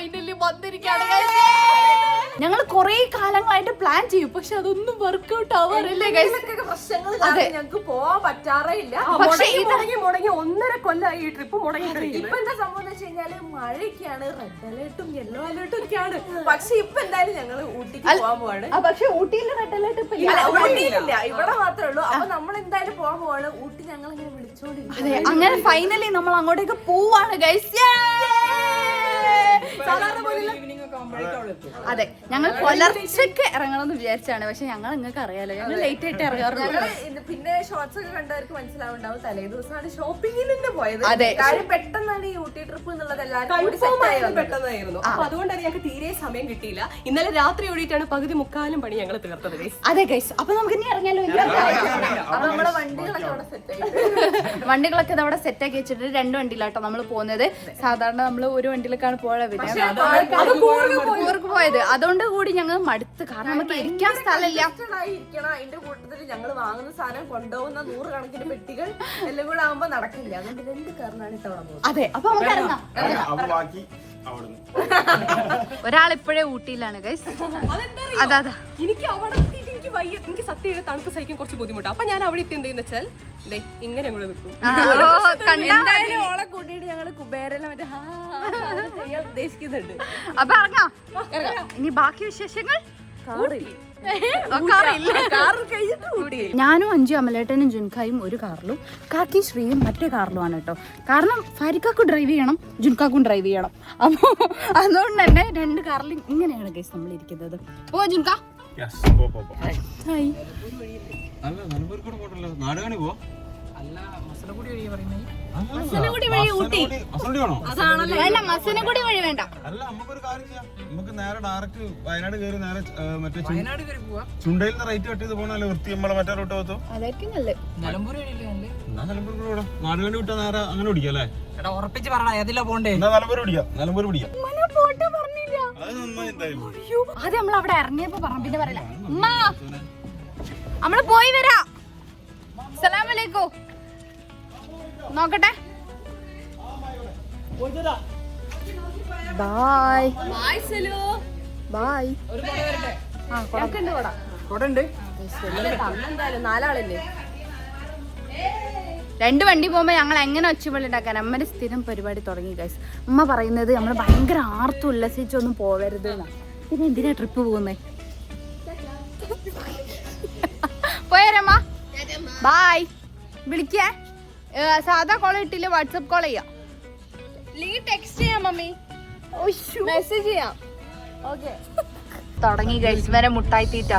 Finally വന്നിരിക്കുകയാണ്. ഞങ്ങൾ കുറെ കാലങ്ങളായിട്ട് പ്ലാൻ ചെയ്യും, പക്ഷെ അതൊന്നും വർക്ക്ഔട്ട് ആവാറില്ല. പ്രശ്നങ്ങൾ ഞങ്ങൾക്ക് പോവാൻ പറ്റാറേ ഇല്ല. പക്ഷെ മുടങ്ങി 1.5 കൊല്ലമായി ഈ ട്രിപ്പ് മുടങ്ങി. ഇപ്പൊ എന്താ സംഭവം എന്ന് വെച്ച് കഴിഞ്ഞാല് മഴയൊക്കെയാണ്, റെഡ് അലേർട്ടും യെല്ലോ അലേർട്ടും ഒക്കെയാണ്. പക്ഷെ ഇപ്പൊ എന്തായാലും ഞങ്ങള് ഊട്ടിക്ക് പോവാൻ പോവാണ്. പക്ഷെ ഊട്ടിയിൽ റെഡ് അലേർട്ട് ഇപ്പൊ ഊട്ടിയിലില്ല, ഇവിടെ മാത്രമേ ഉള്ളൂ. അപ്പൊ നമ്മൾ എന്തായാലും പോവാൻ പോവാണ്. ഊട്ടി ഞങ്ങൾ ഇങ്ങനെ വിളിച്ചോണ്ടിരിക്കും. അതെ, അങ്ങനെ ഫൈനലി നമ്മൾ അങ്ങോട്ടേക്ക് പോവാണ് ഗൈസ്. അതെ, ഞങ്ങൾ പുലർച്ചക്ക് ഇറങ്ങണമെന്ന് വിചാരിച്ചാണ്, പക്ഷെ ഞങ്ങൾ നിങ്ങൾക്ക് അറിയാലോ, ഞങ്ങൾ ലേറ്റ് ആയിട്ട് ഇറങ്ങാറുള്ളൂ. പിന്നെ ഷോർട്സ് ഒക്കെ കണ്ടവർക്ക് മനസ്സിലാവുണ്ടാവും, തലേ ദിവസമാണ് ഷോപ്പിംഗിൽ തന്നെ പോയത്. അതെ, കാര്യം പെട്ടെന്നാണ് ഈ ഊട്ടി ട്രിപ്പ് എന്നുള്ളത് എല്ലാവരും പെട്ടെന്നായിരുന്നു. അപ്പൊ അതുകൊണ്ടാണ് ഞങ്ങൾക്ക് തീരെ സമയം കിട്ടിയില്ല. ഇന്നലെ രാത്രി ഓടിയിട്ടാണ് പകുതി മുക്കാലും പണി ഞങ്ങൾ തീർത്തത്. അതെ ഗൈസ്, അപ്പൊ നമുക്ക് ഇനി ഇറങ്ങിയാലോ? അപ്പൊ നമ്മളെ വണ്ടികളൊക്കെ അവിടെ സെറ്റ് ആയി, വണ്ടികളൊക്കെ അവിടെ സെറ്റ് ആക്കി വെച്ചിട്ട് 2 വണ്ടിയിലാട്ടോ നമ്മൾ പോകുന്നത്. സാധാരണ നമ്മൾ ഒരു വണ്ടിയിലേക്കാണ് പോയത് പോയത്. അതുകൊണ്ട് കൂടി ഞങ്ങൾ മടുത്ത്, കാരണം നമുക്ക് ഇരിക്കാൻ സ്ഥലമില്ല. അതിന്റെ കൂട്ടത്തിൽ ഞങ്ങൾ വാങ്ങുന്ന സാധനം കൊണ്ടുപോകുന്ന 100 കണക്കിന് പെട്ടികൾ എല്ലാം കൂടെ ആകുമ്പോ നടക്കില്ല. അതുകൊണ്ട് 2 കാറിനാണ് ഇത്തവണ പോകുന്നത്. അതെ, അപ്പൊ നമുക്ക് ഇറങ്ങാം. ഒരാളിപ്പോഴേ ഊട്ടിയിലാണ് ഗൈസ്. അതാ എനിക്ക് അവിടെ എനിക്ക് സത്യം തണുപ്പ് സഹിക്കാൻ കുറച്ച് ബുദ്ധിമുട്ടാണ്. അപ്പൊ ഞാൻ അവിടെ എത്തി എന്തെന്ന് വെച്ചാൽ ഇങ്ങനെ അങ്ങോട്ട് നിൽക്കും. എന്തായാലും ഓളെ കൂട്ടിയിട്ട് ഞങ്ങള് കുബേരെല്ലാം ചെയ്യാൻ ഉദ്ദേശിക്കുന്നുണ്ട്. അപ്പൊ ഇറങ്ങാം. ഇനി ബാക്കി വിശേഷങ്ങൾ ഞാനും അഞ്ചു അമലേട്ടനും ജുൻഖായും ഒരു കാറിലും കാക്കി ശ്രീയും മറ്റേ കാറിലുമാണ് കേട്ടോ. കാരണം ഫാരിക്കാക്കും ഡ്രൈവ് ചെയ്യണം, ജുൻഖാക്കും ഡ്രൈവ് ചെയ്യണം. അപ്പൊ അതുകൊണ്ട് തന്നെ 2 കാറിലും ഇങ്ങനെയാണ് ഗൈസ് നമ്മൾ ഇരിക്കുന്നത്. പോ ജുൻഖാ. മസനഗുഡി വഴി ഊട്ടി. അല്ല, മസനഗുഡി വഴി വേണ്ട. അല്ല, നമുക്കൊരു കാര്യം ചെയ്യാം. നമുക്ക് നേരെ ഡയറക്റ്റ് വയനാട് കയറി നേരെ മറ്റേ ചുണ്ടയിൽ നിന്ന് റൈറ്റ് കട്ട് ചെയ്ത് പോകണല്ലോ വൃത്തി. നമ്മളെ മറ്റേ റൂട്ട് പോകത്തോ? അതായിരിക്കും നല്ലത്. നിലമ്പൂർ കൂടെ നാടുകാണി വിട്ടാ നേരെ അങ്ങനെ പിടിക്കാം അല്ലേ? ഉറപ്പിച്ച് പറയണ ഏതിലാ പോണ്ടേ? എന്നാ നിലമ്പൂർ പിടിക്കാം. ആദ്യം നമ്മൾ അവിടെ ഇറങ്ങിയപ്പോ പറഞ്ഞു, പിന്നെ പറയില്ല. ഉമ്മ, നമ്മള് പോയി വരാം. അസ്സലാമലൈക്കും. നോക്കട്ടെ. Bye bye. എന്തായാലും 4 ആളല്ലേ. 2 വണ്ടി പോകുമ്പോ ഞങ്ങൾ എങ്ങനെ ഒച്ചവിളി ഉണ്ടാക്കാൻ അമ്മയുടെ സ്ഥിരം പരിപാടി തുടങ്ങി ഗൈസ്. അമ്മ പറയുന്നത് നമ്മൾ ഭയങ്കര ആർത്ത് ഉല്ലസിച്ചൊന്നും പോവരുത് എന്നാ. പിന്നെ എന്തിനാ ട്രിപ്പ് പോകുന്നേ? പോയാരമ്മ. ബായ്. വിളിക്കേ. സാധാ കോൾ കിട്ടില്ല, വാട്സപ്പ് കോൾ ചെയ്യാം. ടെക്സ്റ്റ് ചെയ്യാം മമ്മി, മെസ്സേജ് ചെയ്യാം. ഓക്കെ, തുടങ്ങി ഗൈസ്. വരെ മുട്ടായി തീറ്റ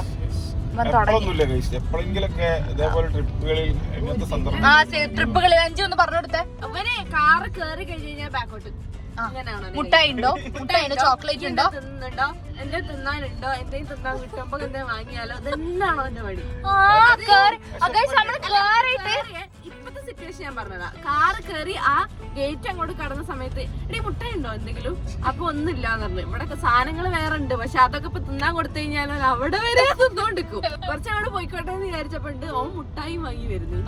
ട്രിപ്പുകളിൽ 5 ഒന്ന് പറഞ്ഞു കൊടുത്തേ. അവനെ കാറ് കേറി കഴിഞ്ഞാൽ ബാക്കോട്ട് മുട്ടായി ഉണ്ടോ? മുട്ടായി ഉണ്ടോ? ചോക്ലേറ്റ് ഉണ്ടോ? തിന്നുണ്ടോ? എന്റെ തിന്നാനുണ്ടോ? എന്തെങ്കിലും തിന്നാൻ കിട്ടുമ്പോ എന്തെങ്കിലും വാങ്ങിയാലോ? ഇതെന്നാണോ എന്റെ വഴി? ഇപ്പത്തെ സിറ്റുവേഷൻ ഞാൻ പറഞ്ഞതാ. കാറ് കേറി ആ ഗേറ്റ് അങ്ങോട്ട് കടന്ന സമയത്ത് എടീ മുട്ടായി ഉണ്ടോ എന്തെങ്കിലും? അപ്പൊ ഒന്നുമില്ലാന്ന് പറഞ്ഞു. ഇവിടെ സാധനങ്ങൾ വേറെ ഉണ്ട്, പക്ഷെ അതൊക്കെ ഇപ്പൊ തിന്നാൻ കൊടുത്തു കഴിഞ്ഞാൽ അവിടെ വരെ തിന്നോണ്ടിരിക്കും. കുറച്ചങ്ങോട്ട് പോയിക്കോട്ടെ എന്ന് വിചാരിച്ചപ്പോണ്ട് ഓൻ മുട്ടായി വാങ്ങി വരുന്നു.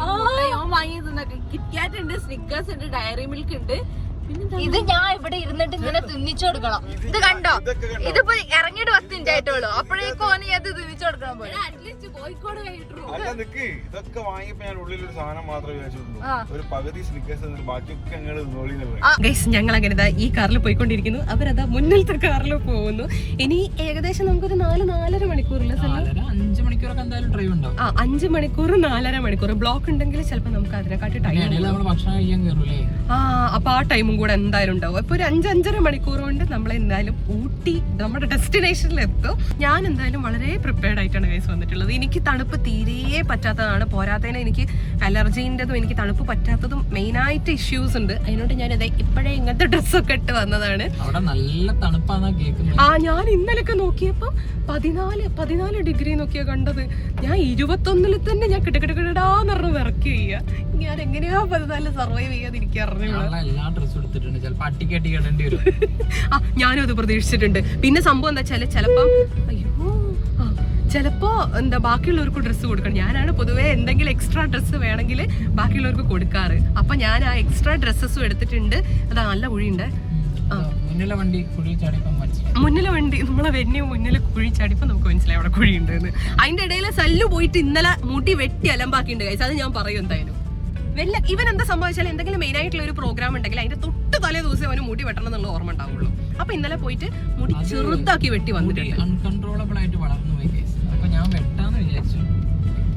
ഓൻ വാങ്ങി തിന്നൊക്കെ കിറ്റ്കാറ്റ് ഉണ്ട്, സ്നിക്കേഴ്സ് ഉണ്ട്, ഡയറി മിൽക്ക് ഉണ്ട്. ഇത് ഞാൻ ഇവിടെ ഇരുന്നിട്ട് ഇങ്ങനെ തിന്നിച്ചു കൊടുക്കണം. ഇത് കണ്ടോ? ഇതിപ്പോ ഇറങ്ങിയിട്ട് 10 മിനിറ്റ് ആയിട്ടുള്ളൂ, അപ്പോഴേക്കും ഓന് അത് തിന്നിച്ചു കൊടുക്കണം പോലെ. അറ്റ്ലീസ്റ്റ് കോഴിക്കോട് കഴിഞ്ഞിട്ടുള്ളൂ. ഇതൊക്കെ വാങ്ങിയപ്പോ ഞാൻ ഉള്ളിൽ ഒരു സാധനം മാത്രമേ വിചാരിച്ചുള്ളൂ. ഒരു പകുതി സ്നിക്കേഴ്സ്, ബാക്കിയൊക്കെ ഞങ്ങൾ അങ്ങനെ ഈ കാറിൽ പോയിക്കൊണ്ടിരിക്കുന്നു. അവരതാ മുന്നിലത്തെ കാറിൽ പോകുന്നു. ഇനി ഏകദേശം നമുക്കൊരു 4-4.5 മണിക്കൂറില്ല. 5 മണിക്കൂറൊക്കെ എന്തായാലും ഡ്രൈവ് ഉണ്ടാവും. 5 മണിക്കൂർ 4.5 മണിക്കൂർ ബ്ലോക്ക് ഉണ്ടെങ്കിൽ ചിലപ്പോൾ നമുക്ക് അതിനെക്കാട്ടി ടൈം ഭക്ഷണം കഴിക്കാൻ കയറൂലേ. അപ്പൊ ആ ടൈമും കൂടെ എന്തായാലും ഉണ്ടാവും. അപ്പൊ ഒരു 5-5.5 മണിക്കൂർ കൊണ്ട് നമ്മൾ എന്തായാലും ഊട്ടി നമ്മുടെ ഡെസ്റ്റിനേഷനിൽ എത്തും. ഞാൻ എന്തായാലും വളരെ പ്രിപ്പയർഡ് ആയിട്ടാണ് കേസ് വന്നിട്ടുള്ളത്. എനിക്ക് തണുപ്പ് തീരെ പറ്റാത്തതാണ്. പോരാത്തതിന് എനിക്ക് അലർജീൻ്റെതും എനിക്ക് തണുപ്പ് പറ്റാത്തതും മെയിനായിട്ട് ഇഷ്യൂസ് ഉണ്ട്. അതിനോട് ഞാൻ ഇപ്പോഴേ ഇങ്ങനത്തെ ഡ്രസ്സൊക്കെ ഇട്ട് വന്നതാണ്. നല്ല തണുപ്പാണ് കേൾക്കുന്നത്. ഞാൻ ഇന്നലെയൊക്കെ നോക്കിയപ്പോ 14 ഡിഗ്രി നോക്കിയാ കണ്ടത്. ഞാൻ 21 തന്നെ ഞാൻ കിടക്കിടാന്ന് പറഞ്ഞു വർക്ക് ചെയ്യുക. ഞാൻ എങ്ങനെയാ 14 സർവൈവ് ചെയ്യാതിരിക്കാറുണ്ട്. ഞാനും അത് പ്രതീക്ഷിച്ചിട്ടുണ്ട്. പിന്നെ സംഭവം എന്താ വെച്ചാല് ചിലപ്പോ ബാക്കിയുള്ളവർക്ക് ഡ്രസ്സ് കൊടുക്കണം. ഞാനാണ് പൊതുവേ എന്തെങ്കിലും എക്സ്ട്രാ ഡ്രസ്സ് വേണമെങ്കിൽ ബാക്കിയുള്ളവർക്ക് കൊടുക്കാറ്. അപ്പൊ ഞാൻ ആ എക്സ്ട്രാ ഡ്രസ്സസും എടുത്തിട്ടുണ്ട്. അതാ നല്ല കുഴിയുണ്ട്. മുന്നിലെ വണ്ടി കുഴി ചാടിയപ്പം മനസ്സിലായി. മുന്നിലെ വണ്ടി നമ്മളെ വെന്യൂ മുന്നിൽ കുഴി ചാടിയപ്പോൾ നമുക്ക് മനസ്സിലായി അവിടെ കുഴി ഉണ്ടെന്ന്. അതിന്റെ ഇടയിൽ സല്ലു പോയിട്ട് ഇന്നലെ മുടി വെട്ടി അലമ്പാക്കിണ്ട് കഴിച്ചു. അത് ഞാൻ പറയും എന്തായാലും. ഇവൻ എന്താ സംഭവിച്ചാൽ എന്തെങ്കിലും മെയിൻ ആയിട്ടുള്ള ഒരു പ്രോഗ്രാം ഉണ്ടെങ്കിൽ അതിന്റെ തൊട്ട് തലേ ദിവസം അവന് മുടി വെട്ടണം എന്നുള്ള ഓർമ്മ ഉണ്ടാവുള്ളൂ. അപ്പൊ ഇന്നലെ പോയിട്ട് മുടി ചെറുതാക്കി വെട്ടി വന്നിട്ടുണ്ട്. അൺകൺട്രോളബിൾ ആയിട്ട് വളർന്നു പോയി കേസ്. അപ്പൊ ഞാൻ വെട്ടാന്ന് വിചാരിച്ചു.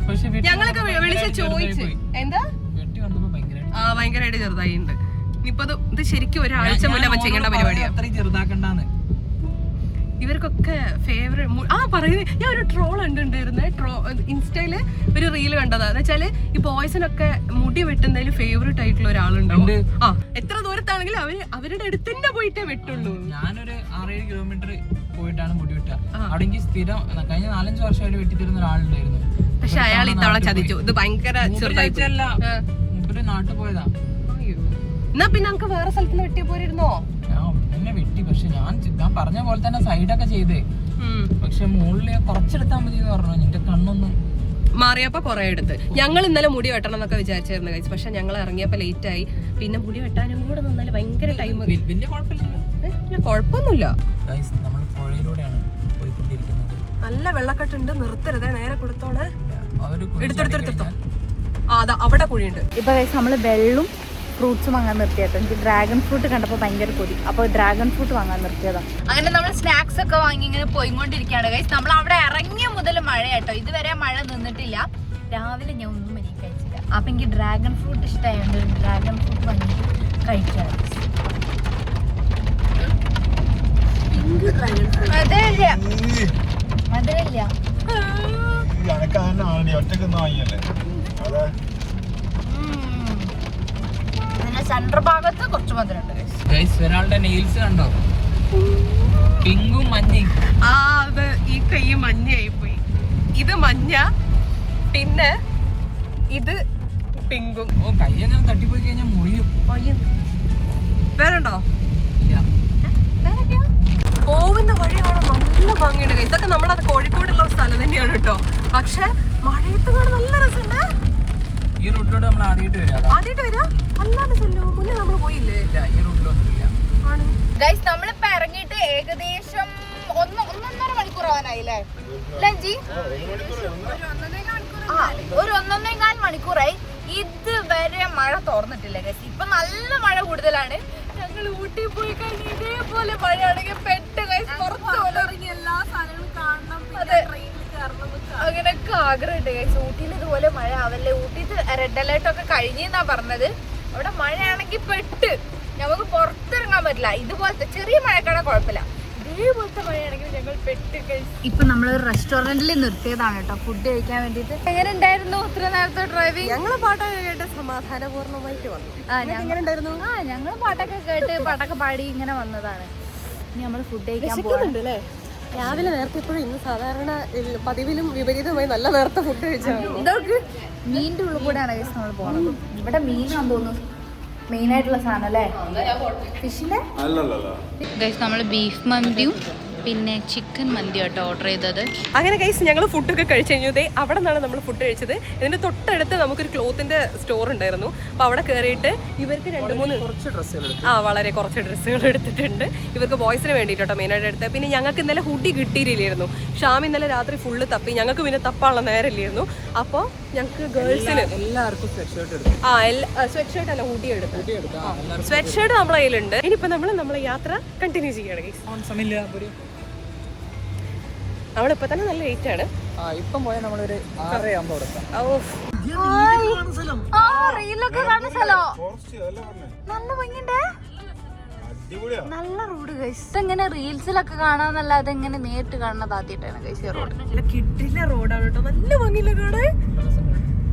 പക്ഷെ ഞങ്ങളൊക്കെ വിളിച്ച് ചോദിച്ചു എന്താ വെട്ടി വന്നപ്പോ ഭയങ്കരമായിട്ട് ചെറുതായിട്ടുണ്ട്. ഇനിയിപ്പോ ഇത് ശരിക്കും ഒരാഴ്ച മുന്നേ ചെയ്യേണ്ട പരിപാടിയാണ്. അത്രയും ചെറുതാക്കണ്ടാന്ന്. ഇവർക്കൊക്കെ ഫേവറേറ്റ് പറയുന്നത് ഞാൻ ഒരു ട്രോൾ കണ്ടിട്ടുണ്ടായിരുന്നേ. ഇൻസ്റ്റയില് ഒരു റീല് കണ്ടതാ. എന്ന് വെച്ചാല് ഈ ബോയ്സിനൊക്കെ മുടി വെട്ടുന്നതിൽ ഫേവറേറ്റ് ആയിട്ടുള്ള ഒരാളുണ്ടാവും. എത്ര ദൂരത്താണെങ്കിലും അവരുടെ അടുത്ത് തന്നെ പോയിട്ടേ വെട്ടുള്ളൂ. ഞാനൊരു 6-7 കിലോമീറ്റർ പോയിട്ടാണ് മുടി വെട്ടുക. അവിടെ എനിക്ക് സ്ഥിരം കഴിഞ്ഞ 4-5 വർഷമായിട്ട് വെട്ടിത്തരുന്ന ഒരാളുണ്ടായിരുന്നു. പക്ഷെ അയാൾ ഇത്തവണ ചതിച്ചു. ഇത് ഭയങ്കര ചെറുതായിട്ടല്ല, മൂപ്പര് നാട്ടിൽ പോയതാ. എന്നാ പിന്നെ നമുക്ക് വേറെ സ്ഥലത്ത് വെട്ടിയ പോരുന്നോ? ഞാൻ വെട്ടി. പക്ഷെ ഞാൻ പറഞ്ഞ പോലെ തന്നെ സൈഡൊക്കെ ചെയ്തേ. പക്ഷെ മുകളിൽ കുറച്ചെടുത്താൽ മതി എന്ന് പറഞ്ഞു. എന്റെ കണ്ണൊന്നും മാറിയപ്പോ കൊറേ എടുത്ത്. ഞങ്ങൾ ഇന്നലെ മുടി വെട്ടണം എന്നൊക്കെ വിചാരിച്ചായിരുന്നു കഴിച്ചു. പക്ഷെ ഞങ്ങൾ ഇറങ്ങിയപ്പോ ലേറ്റ് ആയി. പിന്നെ മുടി വെട്ടാനും കൂടെ നിന്നാല് ഭയങ്കര ടൈം. വലിയ കുഴപ്പമില്ല, കുഴപ്പമൊന്നുമില്ല. നമ്മൾ പുഴയിലൂടെയാണ് പോയിക്കൊണ്ടിരിക്കുന്നത്. നല്ല വെള്ളക്കെട്ടുണ്ട്. നിർത്തരുതേ, നേരെ കൊടുത്തോളെ. എടുത്തെടുത്തെടുത്തോ. അതാ അവിടെ കുഴിയുണ്ട്. ഇപ്പൊ നമ്മള് വെള്ളം ഫ്രൂട്ട്സ് വാങ്ങാൻ നിർത്തിയാട്ടോ. എനിക്ക് ഡ്രാഗൺ ഫ്രൂട്ട് കണ്ടപ്പോൾ ഭയങ്കര കൊതി. അപ്പോൾ ഡ്രാഗൺ ഫ്രൂട്ട് വാങ്ങാൻ നിർത്തിയതാണ്. അങ്ങനെ നമ്മൾ സ്നാക്സ് ഒക്കെ വാങ്ങി ഇങ്ങനെ പോയിക്കൊണ്ടിരിക്കുകയാണ് ഗൈസ്. നമ്മൾ അവിടെ ഇറങ്ങിയ മുതൽ മഴയാട്ടോ. ഇതുവരെ മഴ നിന്നിട്ടില്ല. രാവിലെ ഞാൻ ഒന്നും മരി കഴിച്ചില്ല. അപ്പം എനിക്ക് ഡ്രാഗൺ ഫ്രൂട്ട് ഇഷ്ടമായതുകൊണ്ട് ഡ്രാഗൺ ഫ്രൂട്ട് വാങ്ങിയിട്ട് കഴിക്കാം. മധുരമില്ല. സെന്റർ ഭാഗത്ത് കുറച്ച് മധുരമുണ്ട്. ഒരാളുടെ നെയിൽസ് കണ്ടോ? പിങ്കും മഞ്ഞയും. അത് ഈ കൈ മഞ്ഞയായി പോയി. ഇത് മഞ്ഞ, പിന്നെ ഇത് പിങ്കും. ഓ, കൈ അങ്ങനെ തട്ടിപ്പോയി കഴിഞ്ഞാൽ മുറിയും. വേറെണ്ടോ? പോകുന്ന വഴിയാണ് നല്ല ഭംഗിയുണ്ട്. ഇതൊക്കെ നമ്മളത് കോഴിക്കോടുള്ള സ്ഥലം തന്നെയാണ് കേട്ടോ. പക്ഷെ മഴയത്ത് കാണാൻ നല്ല രസമുണ്ട്. ഈ റൂട്ടിലോട്ട് നമ്മൾ ആദ്യമായിട്ട് വരാം. അല്ലാതെ ചെല്ലോ, മുന്നേ നമ്മൾ പോയില്ലേ? ഈ റൂട്ടിലൊന്നുമില്ല. ഗൈസ് നമ്മളിപ്പോ ഇറങ്ങിയിട്ട് ഏകദേശം 1.5 മണിക്കൂറാവാനായില്ലേ ലഞ്ചി? ഒരു 1.5 മണിക്കൂറായി. ഇതുവരെ മഴ തോർന്നിട്ടില്ല ഗൈസ്. ഇപ്പൊ നല്ല മഴ കൂടുതലാണ്. ഞങ്ങൾ ഊട്ടി പോയി കഴിഞ്ഞ് ഇതേപോലെ മഴയാണെങ്കിൽ പെട്ട് ഗൈസ് പുറത്ത് എല്ലാ സാധനങ്ങളും കാണണം. അങ്ങനെയൊക്കെ ആഗ്രഹമുണ്ട് ഗൈസ്. ഊട്ടിയിൽ ഇതുപോലെ മഴ ആവല്ലേ. ഊട്ടിയിൽ റെഡ് അലേർട്ട് ഒക്കെ കഴിഞ്ഞെന്നാ പറഞ്ഞത്. അവിടെ മഴയാണെങ്കിൽ പെട്ട് നമുക്ക് പുറത്തിറങ്ങാൻ പറ്റില്ല. ഇതുപോലത്തെ ചെറിയ മഴക്കാണെ കുഴപ്പമില്ല. ഇതേപോലത്തെ മഴയാണെങ്കിൽ ഞങ്ങൾ പെട്ട് ഗൈസ്. ഇപ്പൊ നമ്മൾ റെസ്റ്റോറന്റിൽ നിർത്തിയതാണ് കേട്ടോ ഫുഡ് കഴിക്കാൻ വേണ്ടിട്ട്. എങ്ങനെ ഉണ്ടായിരുന്നു ഇത്ര നേരത്തെ ഡ്രൈവിംഗ്? ഞങ്ങള് പാട്ടൊക്കെ കേട്ട് സമാധാനപൂർണ്ണമായിട്ട് വന്നു. ഞങ്ങൾ പാട്ടൊക്കെ കേട്ട് പാട്ടൊക്കെ പാടി ഇങ്ങനെ വന്നതാണ്. ഇനി നമ്മള് ഫുഡ് കഴിക്കാൻ പോകുന്നുണ്ട്. രാവിലെ നേരത്തെ ഇപ്പോഴും ഇന്ന് സാധാരണ പതിവിലും വിപരീതമായി നല്ല നേരത്തെ ഫുഡ് കഴിച്ചാണ്. മീനിന്റെ ഉള്ളിൽ കൂടെയാണ് ഗൈസ് നമ്മൾ പോകുന്നത്. ഇവിടെ മീനാന്ന് തോന്നുന്നു മെയിൻ ആയിട്ടുള്ള സാധനം അല്ലേ, ഫിഷിന്റെ. ഗൈസ് നമ്മൾ ബീഫ് മന്തിയും പിന്നെ ചിക്കൻ മന്തി ആട്ടോ ഓർഡർ ചെയ്തത്. അങ്ങനെ ഗൈസ് ഞങ്ങൾ ഫുഡൊക്കെ കഴിച്ചു കഴിഞ്ഞത് അവിടെ നിന്നാണ് നമ്മൾ ഫുഡ് കഴിച്ചത്. ഇതിന്റെ തൊട്ടടുത്ത് നമുക്കൊരു ക്ലോത്തിന്റെ സ്റ്റോർ ഉണ്ടായിരുന്നു. അപ്പൊ അവിടെ കയറിയിട്ട് ഇവർക്ക് 2-3 ഡ്രസ്സുകൾ വളരെ കുറച്ച് ഡ്രസ്സുകൾ എടുത്തിട്ടുണ്ട്. ഇവർക്ക് ബോയ്സിന് വേണ്ടിയിട്ടോ മെയിനായിട്ട് എടുത്തത്. പിന്നെ ഞങ്ങൾക്ക് ഇന്നലെ ഹുഡി കിട്ടിയില്ലായിരുന്നു. ഷാം ഇന്നലെ രാത്രി ഫുള്ള് തപ്പി. ഞങ്ങൾക്ക് പിന്നെ തപ്പാനുള്ള നേരമില്ലായിരുന്നു. അപ്പോൾ ഞങ്ങൾക്ക് ഗേൾസിന് എല്ലാവർക്കും സ്വെറ്റ് ഷർട്ട് അല്ല ഹുഡി എടുത്തു. സ്വെറ്റ് ഷർട്ട് നമ്മളെ കയ്യിലുണ്ട്. ഇനിയിപ്പോ നമ്മളെ യാത്ര കണ്ടിന്യൂ ചെയ്യണം ഗൈസ്. നമ്മളിപ്പോ തന്നെ നല്ല ലേറ്റ് ആണ്. ഇപ്പം പോയാൽ നമ്മളൊരു 6:30 നല്ല ഭംഗിയുണ്ട്. നല്ല റോഡ് ഗൈസ്. ഇങ്ങനെ റീൽസിലൊക്കെ കാണാന്നല്ലാതെ എങ്ങനെ നേരിട്ട് കാണുന്നത് ആദ്യമായിട്ടാണ് ഗൈസ്. റോഡ് കിട്ടില്ല റോഡാണ് കേട്ടോ. നല്ല ഭംഗിയില്ല കാണാൻ.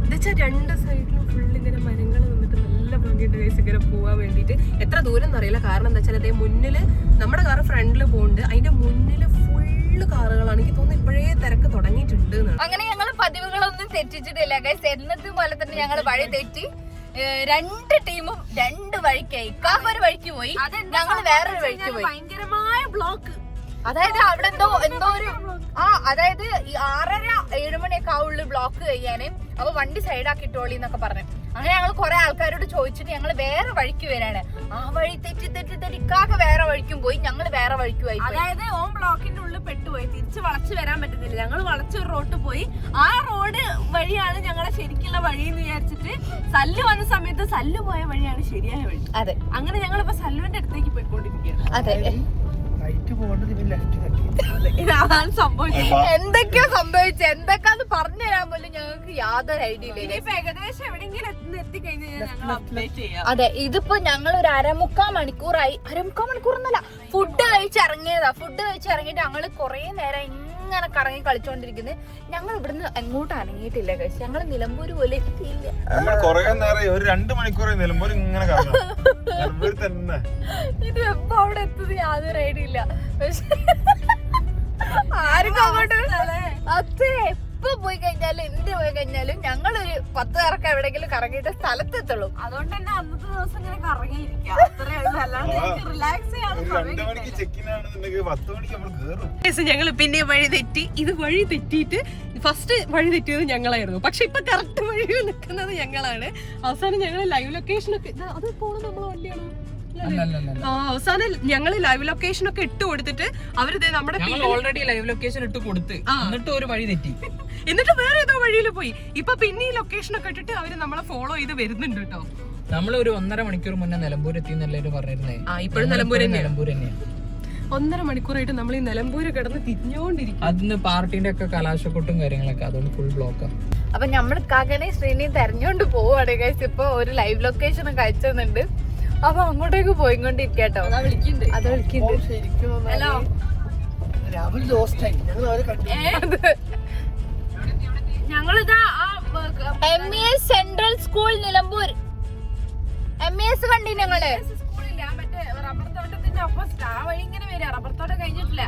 എന്നുവെച്ചാൽ 2 സൈഡിലും ഫുള്ള് ഇങ്ങനെ മരങ്ങൾ നിന്നിട്ട് നല്ല ഭംഗിയുണ്ട് ഗൈസ് ഇങ്ങനെ പോവാൻ വേണ്ടിയിട്ട്. എത്ര ദൂരം എന്നറിയില്ല. കാരണം എന്താ വെച്ചാൽ അതേ മുന്നില് നമ്മുടെ കാറ് ഫ്രണ്ടില് പോകുന്നുണ്ട്. അതിന്റെ മുന്നില് ഫുള്ള് കാറുകളാണ്. എനിക്ക് തോന്നുന്നു ഇപ്പോഴേ തിരക്ക് തുടങ്ങിയിട്ടുണ്ട്. അങ്ങനെ ഞങ്ങൾ പതിവുകളൊന്നും തെറ്റിച്ചിട്ടില്ല ഗൈസ്. എന്നത്തെ പോലെ തന്നെ ഞങ്ങൾ വഴി തെറ്റി. 2 ടീമും 2 വഴിക്കായി. ഇക്കാക്ക് ഒരു വഴിക്ക് പോയി, ഞങ്ങൾ വേറൊരു വഴിക്ക് പോയി. ഭയങ്കരമായ ബ്ലോക്ക്. അതായത് അവിടെ എന്തോ ഒരു അതായത് 6:30-7 മണിയൊക്കെ ആവുള്ളൂ ബ്ലോക്ക് കഴിയാന്. അപ്പൊ വണ്ടി സൈഡാക്കിട്ടോളി എന്നൊക്കെ പറഞ്ഞു. അങ്ങനെ ഞങ്ങൾ കുറെ ആൾക്കാരോട് ചോദിച്ചിട്ട് ഞങ്ങൾ വേറെ വഴിക്ക് വരാണ്. ആ വഴി തെറ്റിക്കാക്ക് വേറെ വഴിക്കും പോയി, ഞങ്ങൾ വേറെ വഴിക്ക് പോയി. അതായത് ഓം ബ്ലോക്കിന്റെ ഉള്ളിൽ പെട്ടുപോയി, തിരിച്ച് വളച്ച് വരാൻ പറ്റുന്നില്ല. ഞങ്ങൾ വളച്ചൊരു റോഡ് പോയി. ആ റോഡ് വഴിയാണ് ഞങ്ങളെ ശരിക്കുള്ള വഴി എന്ന് വിചാരിച്ചിട്ട് സല്ലു വന്ന സമയത്ത് സല്ലു പോയ വഴിയാണ് ശരിയായ വഴി. അതെ, അങ്ങനെ ഞങ്ങളിപ്പോ സല്ലുവിന്റെ അടുത്തേക്ക് പോയിക്കൊണ്ടിരിക്കുകയാണ്. അതെ, ഇതാണ് സംഭവിച്ചത്. എന്തൊക്കെയോ സംഭവിച്ചത്, എന്തൊക്കെയാന്ന് പറഞ്ഞു തരാൻ പോലും ഞങ്ങൾക്ക് യാതൊരു ഐഡിയ ഇല്ല. ഇനിയിപ്പോ ഏകദേശം എവിടെയെങ്കിലും എത്തിക്കഴിഞ്ഞാൽ ഞങ്ങൾ അപ്ഡേറ്റ് ചെയ്യാം. അതെ, ഇതിപ്പോ ഞങ്ങൾ ഒരു 1/4 മണിക്കൂറായി. 1/4 മണിക്കൂറൊന്നല്ല, ഫുഡ് കഴിച്ചിറങ്ങിയതാ. ഫുഡ് കഴിച്ചിറങ്ങിയിട്ട് ഞങ്ങള് കൊറേ നേരം ഇങ്ങനെ കറങ്ങി കളിച്ചോണ്ടിരിക്കുന്നത്. ഞങ്ങൾ ഇവിടുന്ന് എങ്ങോട്ടും അനങ്ങിയിട്ടില്ല കഴിച്ചു. ഞങ്ങൾ നിലമ്പൂര് പോലെ എത്തിയില്ല. നമ്മൾ കൊറേ നേരം ഒരു 2 മണിക്കൂർ നിലമ്പൂർ ഇങ്ങനെ നിലമ്പൂർ തന്നെ. ഇത് എപ്പോ അവിടെ എത്തുന്നത് യാതൊരു ഐഡിയ ഇല്ല. പക്ഷെ ആരും അങ്ങോട്ട് അതെ, എപ്പോ പോയി കഴിഞ്ഞാലും എന്ത് പോയി കഴിഞ്ഞാലും ഞങ്ങളൊരു 10 കറക്കം എവിടെയെങ്കിലും കറങ്ങിയിട്ട് സ്ഥലത്തെത്തുള്ളൂ. അതുകൊണ്ട് തന്നെ അന്നത്തെ ദിവസം ഇങ്ങനെ കറങ്ങിയിരിക്കാം. അത്രേ ഉള്ളൂ. അല്ലാണ്ട് റിലാക്സ് ചെയ്യാൻ 2 മണിക്ക് ചെക്കിൻ ആണെന്നുണ്ടെങ്കിൽ 10 മണിക്ക് നമ്മൾ കേറും. ഞങ്ങൾ പിന്നെ വഴി തെറ്റി. ഇത് വഴി തെറ്റിയിട്ട് ഫസ്റ്റ് വഴി തെറ്റിയത് ഞങ്ങളായിരുന്നു. പക്ഷെ ഇപ്പൊ കറക്റ്റ് വഴിയിൽ നിൽക്കുന്നത് ഞങ്ങളാണ്. അവസാനം ഞങ്ങൾ ലൈവ് ലൊക്കേഷൻ ഒക്കെ അത് പോണ നമ്മളെ വണ്ടിയാണോ? അവസാനം ഞങ്ങള് ലൈവ് ലൊക്കേഷൻ ഒക്കെ ഇട്ട് കൊടുത്തിട്ട് അവരിത് നമ്മുടെ ഓൾറെഡി ലൈവ് ലൊക്കേഷൻ ഇട്ട് കൊടുത്ത് എന്നിട്ട് ഒരു വഴി തെറ്റി, എന്നിട്ട് വേറെ ഏതോ വഴിയിൽ പോയി. ഇപ്പൊ പിന്നെ ഈ ലൊക്കേഷൻ ഒക്കെ ഇട്ടിട്ട് അവര് നമ്മളെ ഫോളോ ചെയ്ത് വരുന്നുണ്ട് കേട്ടോ. നമ്മൾ ഒരു 1.5 മണിക്കൂർ മുന്നേ നിലമ്പൂർ എത്തിയെന്നല്ലാരും പറഞ്ഞിരുന്നേ. ഇപ്പോഴും നിലമ്പൂർ തന്നെയാണ്. 1.5 മണിക്കൂറായിട്ട് നമ്മൾ ഈ നിലമ്പൂര് കിടന്ന് തിരിഞ്ഞോണ്ടിരിക്കും. അതിന് പാർട്ടിന്റെ ഒക്കെ കലാശക്കൊട്ടും കാര്യങ്ങളൊക്കെ, അതുകൊണ്ട് ഫുൾ ബ്ലോക്ക്. അപ്പൊ നമ്മള് കാക്കനെ ശ്രീനിയും തെരഞ്ഞോണ്ട് പോവാണ് ഗൈസ്. ഇപ്പൊ ഒരു ലൈവ് ലൊക്കേഷൻ ഒക്കെ അയച്ചുന്നുണ്ട്. അപ്പൊ അങ്ങോട്ടേക്ക് പോയിക്കൊണ്ടിരിക്കട്ടോ. അത് വിളിക്കുന്നുണ്ട്. ഹലോ, ഞങ്ങളിതാ MES central school Nilambur. MES കണ്ടി ഞങ്ങള് സ്കൂളില്ല, മറ്റേ റബ്ബർ തോട്ടത്തിന്റെ ഓപ്പോസിറ്റ്. ആ വഴി ഇങ്ങനെ വരിക. റബ്ബർ തോട്ടം കഴിഞ്ഞിട്ടില്ല.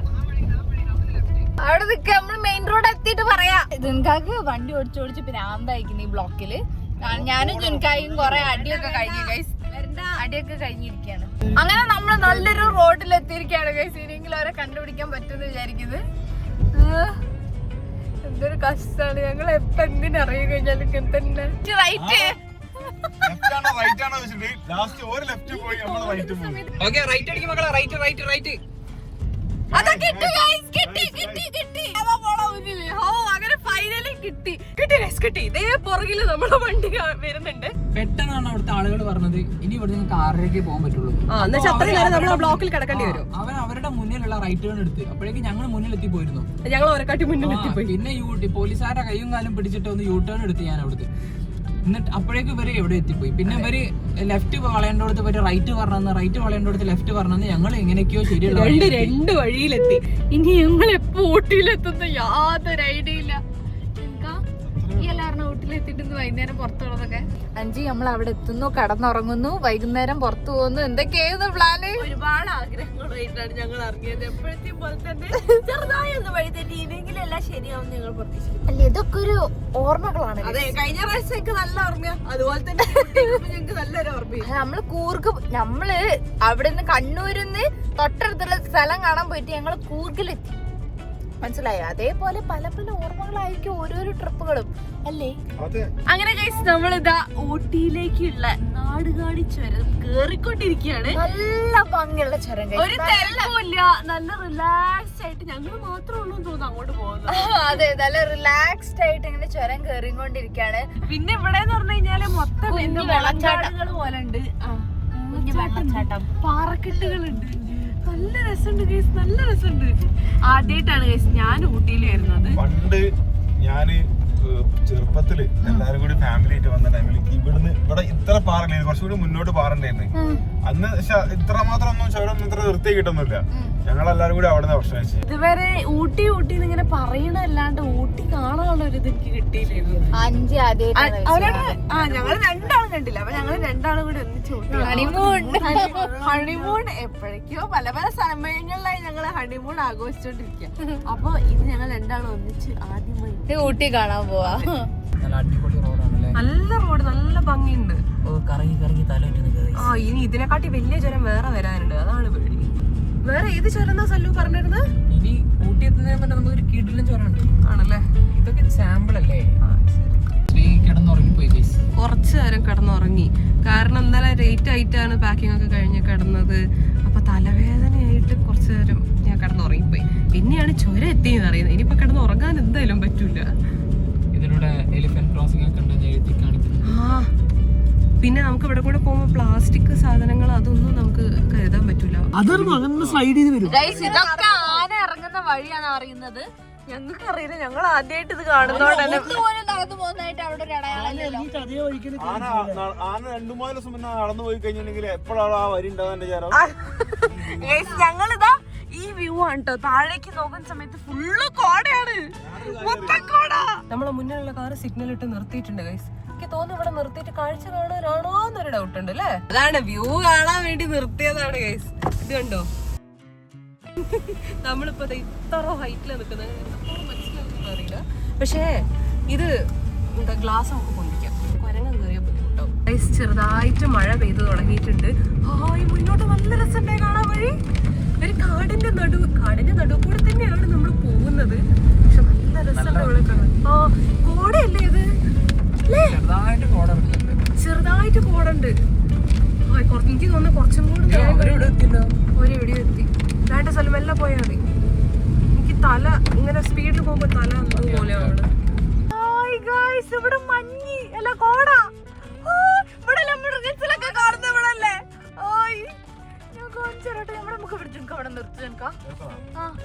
അവിടെ നിൽക്ക. നമ്മള് മെയിൻ റോഡ് എത്തിയിട്ട് പറയാ. ജുൻകാക്ക് വണ്ടി ഓടിച്ചോടിച്ച് പിന്നെ ആന്തായിരിക്കുന്നു ഈ ബ്ലോക്കില്. ഞാനും ജുൻകായും കൊറേ അടിയൊക്കെ കഴിഞ്ഞു ഗൈസ്. അടിയൊക്കെ കഴിഞ്ഞിരിക്കുകയാണ്. അങ്ങനെ നമ്മള് നല്ലൊരു റോഡിൽ എത്തിയിരിക്കുകയാണ് ഗൈസ്. ഇനിയെങ്കിലും അവരെ കണ്ടുപിടിക്കാൻ പറ്റുമെന്ന് വിചാരിക്കുന്നത്. എന്തൊരു കഷ്ടമാണ്. ഞങ്ങൾ എപ്പ എന്തിനറിയ കഴിഞ്ഞാലും തന്നെ റൈറ്റ് അതാ കിട്ടി ഗൈസ്. കിട്ടി. അങ്ങനെ ഫൈനലി കിട്ടി. ഇതേ പുറകില് നമ്മുടെ വണ്ടി വരുന്നുണ്ട്. പെട്ടെന്നാണ് അവിടുത്തെ ആളുകൾ പറഞ്ഞത് ഇനി ഇവിടെ നിങ്ങൾക്ക് 6:30 പോകാൻ പറ്റുള്ളൂ. നമ്മൾ ബ്ലോക്കിൽ കിടക്കേണ്ടി വരും. അവരുടെ മുന്നിലുള്ള റൈറ്റ് ടേൺ എടുത്ത് അപ്പോഴേക്കും ഞങ്ങൾ മുന്നിൽ എത്തി പോയിരുന്നു. ഞങ്ങൾ ഒരെക്കാട്ടി മുന്നിൽ എത്തിപ്പോയി. പിന്നെ പോലീസുകാരുടെ കൈയും കാലും പിടിച്ചിട്ട് ഒന്ന് യൂ ടേൺ എടുത്ത് ഞാൻ അവിടുത്തെ. എന്നിട്ട് അപ്പോഴേക്കും ഇവര് എവിടെ എത്തിപ്പോയി. പിന്നെ ഇവര് ലെഫ്റ്റ് വളയേണ്ടടുത്ത് ഇവര് റൈറ്റ് വളയേണ്ടടുത്ത് ലെഫ്റ്റ് പറഞ്ഞത് ഞങ്ങൾ എങ്ങനെയൊക്കെയോ ശരിയുള്ള 2 വഴിയിലെത്തി. ഇനി ഞങ്ങൾ എപ്പോ ഊട്ടിയിലെത്തുന്ന യാതൊരു ഐഡിയ ഇല്ല. ഈ എല്ലാവരും ഊട്ടിലെത്തിയിട്ട് വൈകുന്നേരം പുറത്തുള്ളതൊക്കെ 5 നമ്മൾ അവിടെ എത്തുന്നു, കടന്നുറങ്ങുന്നു, വൈകുന്നേരം പുറത്തു പോകുന്നു. എന്തൊക്കെയായിരുന്നു പ്ലാന്? ഒരുപാട് ആഗ്രഹങ്ങളുമായിട്ടാണ് ഞങ്ങൾ ഇറങ്ങിയത്. എപ്പോഴത്തെയും പോലെ തന്നെ ചെറുതായി ഒന്ന് വഴി തെറ്റി. ഇല്ലെങ്കിലും എല്ലാം ശരിയാവും ഞങ്ങൾ പ്രതീക്ഷിക്കുന്നു. അല്ല, ഇതൊക്കെ ഒരു ഓർമ്മകളാണ്. അതെ, കഴിഞ്ഞ പ്രാവശ്യം എനിക്ക് നല്ല ഓർമ്മയാ. അതുപോലെ തന്നെ ഞങ്ങൾക്ക് നല്ലൊരു ഓർമ്മയാണ്. നമ്മള് അവിടെ നിന്ന് കണ്ണൂരിന്ന് തൊട്ടടുത്തുള്ള സ്ഥലം കാണാൻ പോയിട്ട് ഞങ്ങള് കൂർഗിലെത്തി. മനസ്സിലായോ? അതേപോലെ പല പല ഓർമ്മകളായിരിക്കും ഓരോരോ ട്രിപ്പുകളും അല്ലേ? അങ്ങനെ ഗൈസ്, നമ്മളിതാ ഊട്ടിയിലേക്കുള്ള നാടുകാണി ചുരം കേറിക്കൊണ്ടിരിക്കുകയാണ്. നല്ല ഭംഗിയുള്ള ചുരം. ഒരു തിരക്കുമില്ല, നല്ല റിലാക്സ്ഡ് ആയിട്ട് ഞങ്ങൾ മാത്രമേ ഉള്ളൂ തോന്നുന്നു അങ്ങോട്ട് പോകുന്നത്. അതെ, നല്ല റിലാക്സ്ഡ് ആയിട്ട് ഇങ്ങനെ ചുരം കേറിക്കൊണ്ടിരിക്കുകയാണ്. പിന്നെ ഇവിടെ എന്ന് പറഞ്ഞു കഴിഞ്ഞാല് മൊത്തം വെള്ളച്ചാട്ടങ്ങൾ പോലെ ഉണ്ട്, വെള്ളച്ചാട്ടം, പാറക്കെട്ടുകളുണ്ട്. നല്ല രസമുണ്ട് ഗൈസ്, നല്ല രസമുണ്ട്. ആദ്യമായിട്ടാണ് ഗൈസ് ഞാൻ ഊട്ടിയിൽ വരുന്നത്. പണ്ട് ഞാന് ചെറുപ്പത്തില് എല്ലാരും കൂടി ഫാമിലി ആയിട്ട് വന്ന ടൈമിൽ ഇവിടെ ഇത്ര പാറണ്ടായിരുന്നു, കുറച്ചുകൂടി മുന്നോട്ട് പാറണ്ടായിരുന്നു. അന്ന് ഇത്ര മാത്രം ഒന്നും ചുരം ഇത്ര നിർത്തി കിട്ടുന്നില്ല. ഞങ്ങളെല്ലാരും കൂടി അവിടെ നിന്ന് ഭക്ഷണം കഴിച്ചു. ഇതുവരെ ഊട്ടി ഇങ്ങനെ പറയണല്ലാണ്ട് ഊട്ടി കാണാനുള്ള ഒരു ഇത് എനിക്ക് കിട്ടിയില്ലായിരുന്നു. 5 ഞങ്ങള് 2 ആളും കണ്ടില്ല. അപ്പൊ ഞങ്ങള് 2 ആളും കൂടി ഒന്നിച്ചു ഹണിമൂൺ എപ്പോഴേക്കോ പല പല സമയങ്ങളിലായി ഞങ്ങള് ഹണിമൂൺ ആഘോഷിച്ചോണ്ടിരിക്കുക. അപ്പൊ ഇത് ഞങ്ങൾ 2 ആളും ഒന്നിച്ച് ആദ്യമായി ഊട്ടി കാണാൻ പോവാ. നല്ല അടിപൊളി റോഡാണല്ലേ. നല്ല റോഡ്, നല്ല ഭംഗിയുണ്ട്. കറങ്ങി തല ഇനി ഇതിനെക്കാട്ടി വലിയ ചുരം വേറെ വരാനുണ്ട്. അതാണ് പേടി. വേറെ ഏത് ചുരം സല്ലു പറഞ്ഞിരുന്നത്? ഇനി ഊട്ടി എത്തുന്നതിന് മുന്നേ നമുക്കൊരു കിടിലൻ ചുരമുണ്ട്. ആണല്ലേ? ഇതൊക്കെ സാമ്പിൾ അല്ലേ? ശ്രീ കിടന്നുറങ്ങിപ്പോയി ഗൈസ്. കുറച്ചു നേരം കിടന്നുറങ്ങി. കാരണം ഇന്നലെ ലേറ്റ് ആയിട്ടാണ് പാക്കിംഗ് ഒക്കെ കഴിഞ്ഞ് കിടന്നത്. അപ്പൊ തലവേദനയായിട്ട് കുറച്ചു നേരം ഞാൻ കിടന്നുറങ്ങിപ്പോയി. പിന്നെയാണ് ചുരം എത്തിയെന്ന് അറിയുന്നത്. ഇനിയിപ്പോ കിടന്നുറങ്ങാൻ എന്തായാലും പറ്റൂല. ഇതിലൂടെ എലിഫന്റ് ക്രോസിംഗ് ഒക്കെ ഉണ്ടെന്ന് എഴുതി കാണിക്കുന്നു. പിന്നെ നമുക്ക് ഇവിടെ കൂടെ പോകുമ്പോൾ പ്ലാസ്റ്റിക് സാധനങ്ങൾ അതൊന്നും നമുക്ക് കരുതാൻ പറ്റൂല. ഇതൊക്കെ ആന ഇറങ്ങുന്ന വഴിയാണ് അറിയുന്നത്. ഞങ്ങൾക്ക് അറിയില്ല, ഞങ്ങൾ ആദ്യമായിട്ട് ഇത് കാണുന്നോണ്ടല്ലേ. നടന്നു പോകുന്നതായിട്ട് അവിടെ ഒരു അടയാളമല്ലല്ലോ. ആന 2-3 ദിവസം മുന്നേ നടന്നു പോയി കഴിഞ്ഞിട്ടുണ്ടെങ്കിൽ എപ്പോഴാണ് ആ വരി ഉണ്ടാകാൻ ചേരാം. ഞങ്ങളിതാ ഈ വ്യൂ ആണ് കേട്ടോ. താഴേക്ക് നോക്കുന്ന സമയത്ത് ഫുള്ള് കോടയാണ്, മൊത്തം കോട. നമ്മളെ മുന്നിലുള്ള കാറ് സിഗ്നൽ ഇട്ട് നിർത്തിയിട്ടുണ്ട് ഗൈസ്. എനിക്ക് തോന്നുന്നു ഇവിടെ നിർത്തിയിട്ട് കാഴ്ച കാണാനാണോ എന്നൊരു ഡൗട്ട് ഉണ്ട് അല്ലേ. അതാണ് വ്യൂ കാണാൻ വേണ്ടി നിർത്തിയതാണ് ഗൈസ്. ഇത് കണ്ടോ, നമ്മളിപ്പോ ഇത്ര ഹൈറ്റിലാണ് നിൽക്കുന്നത്. മനസ്സിലാക്കുന്ന അറിയില്ല, പക്ഷേ ഇത് എന്താ ഗ്ലാസ് നമുക്ക് പൊന്തിക്കാം. കുരങ്ങൻ കയറിയ ബുദ്ധിമുട്ടാവും ഗൈസ്. ചെറുതായിട്ട് മഴ പെയ്തു തുടങ്ങിയിട്ടുണ്ട്. മുന്നോട്ട് നല്ല രസമുണ്ടായി കാണാൻ വഴി. ഒരു കാടിന്റെ നടുവ് കൂടെ തന്നെയാണ് നമ്മൾ പോകുന്നത്. പക്ഷെ നല്ല രസമുണ്ട് ഇവിടെ കാണാൻ. കോടയല്ലേ ഇത്? ചെറുതായിട്ട് കോടുണ്ട്. എനിക്ക് തോന്നുന്നു കുറച്ചും കൂടി ഒരു വീഡിയോ എത്തി. രണ്ട് സ്ഥലം എല്ലാം പോയാൽ മതി. എനിക്ക് തല ഇങ്ങനെ സ്പീഡിൽ പോകുമ്പോ തല പോലെയാണ്. ഇവിടെ മഞ്ഞ് അല്ല കോട. ഇവിടെ മൃഗത്തിലൊക്കെ കാണുന്ന ഇവിടെ അല്ലേ?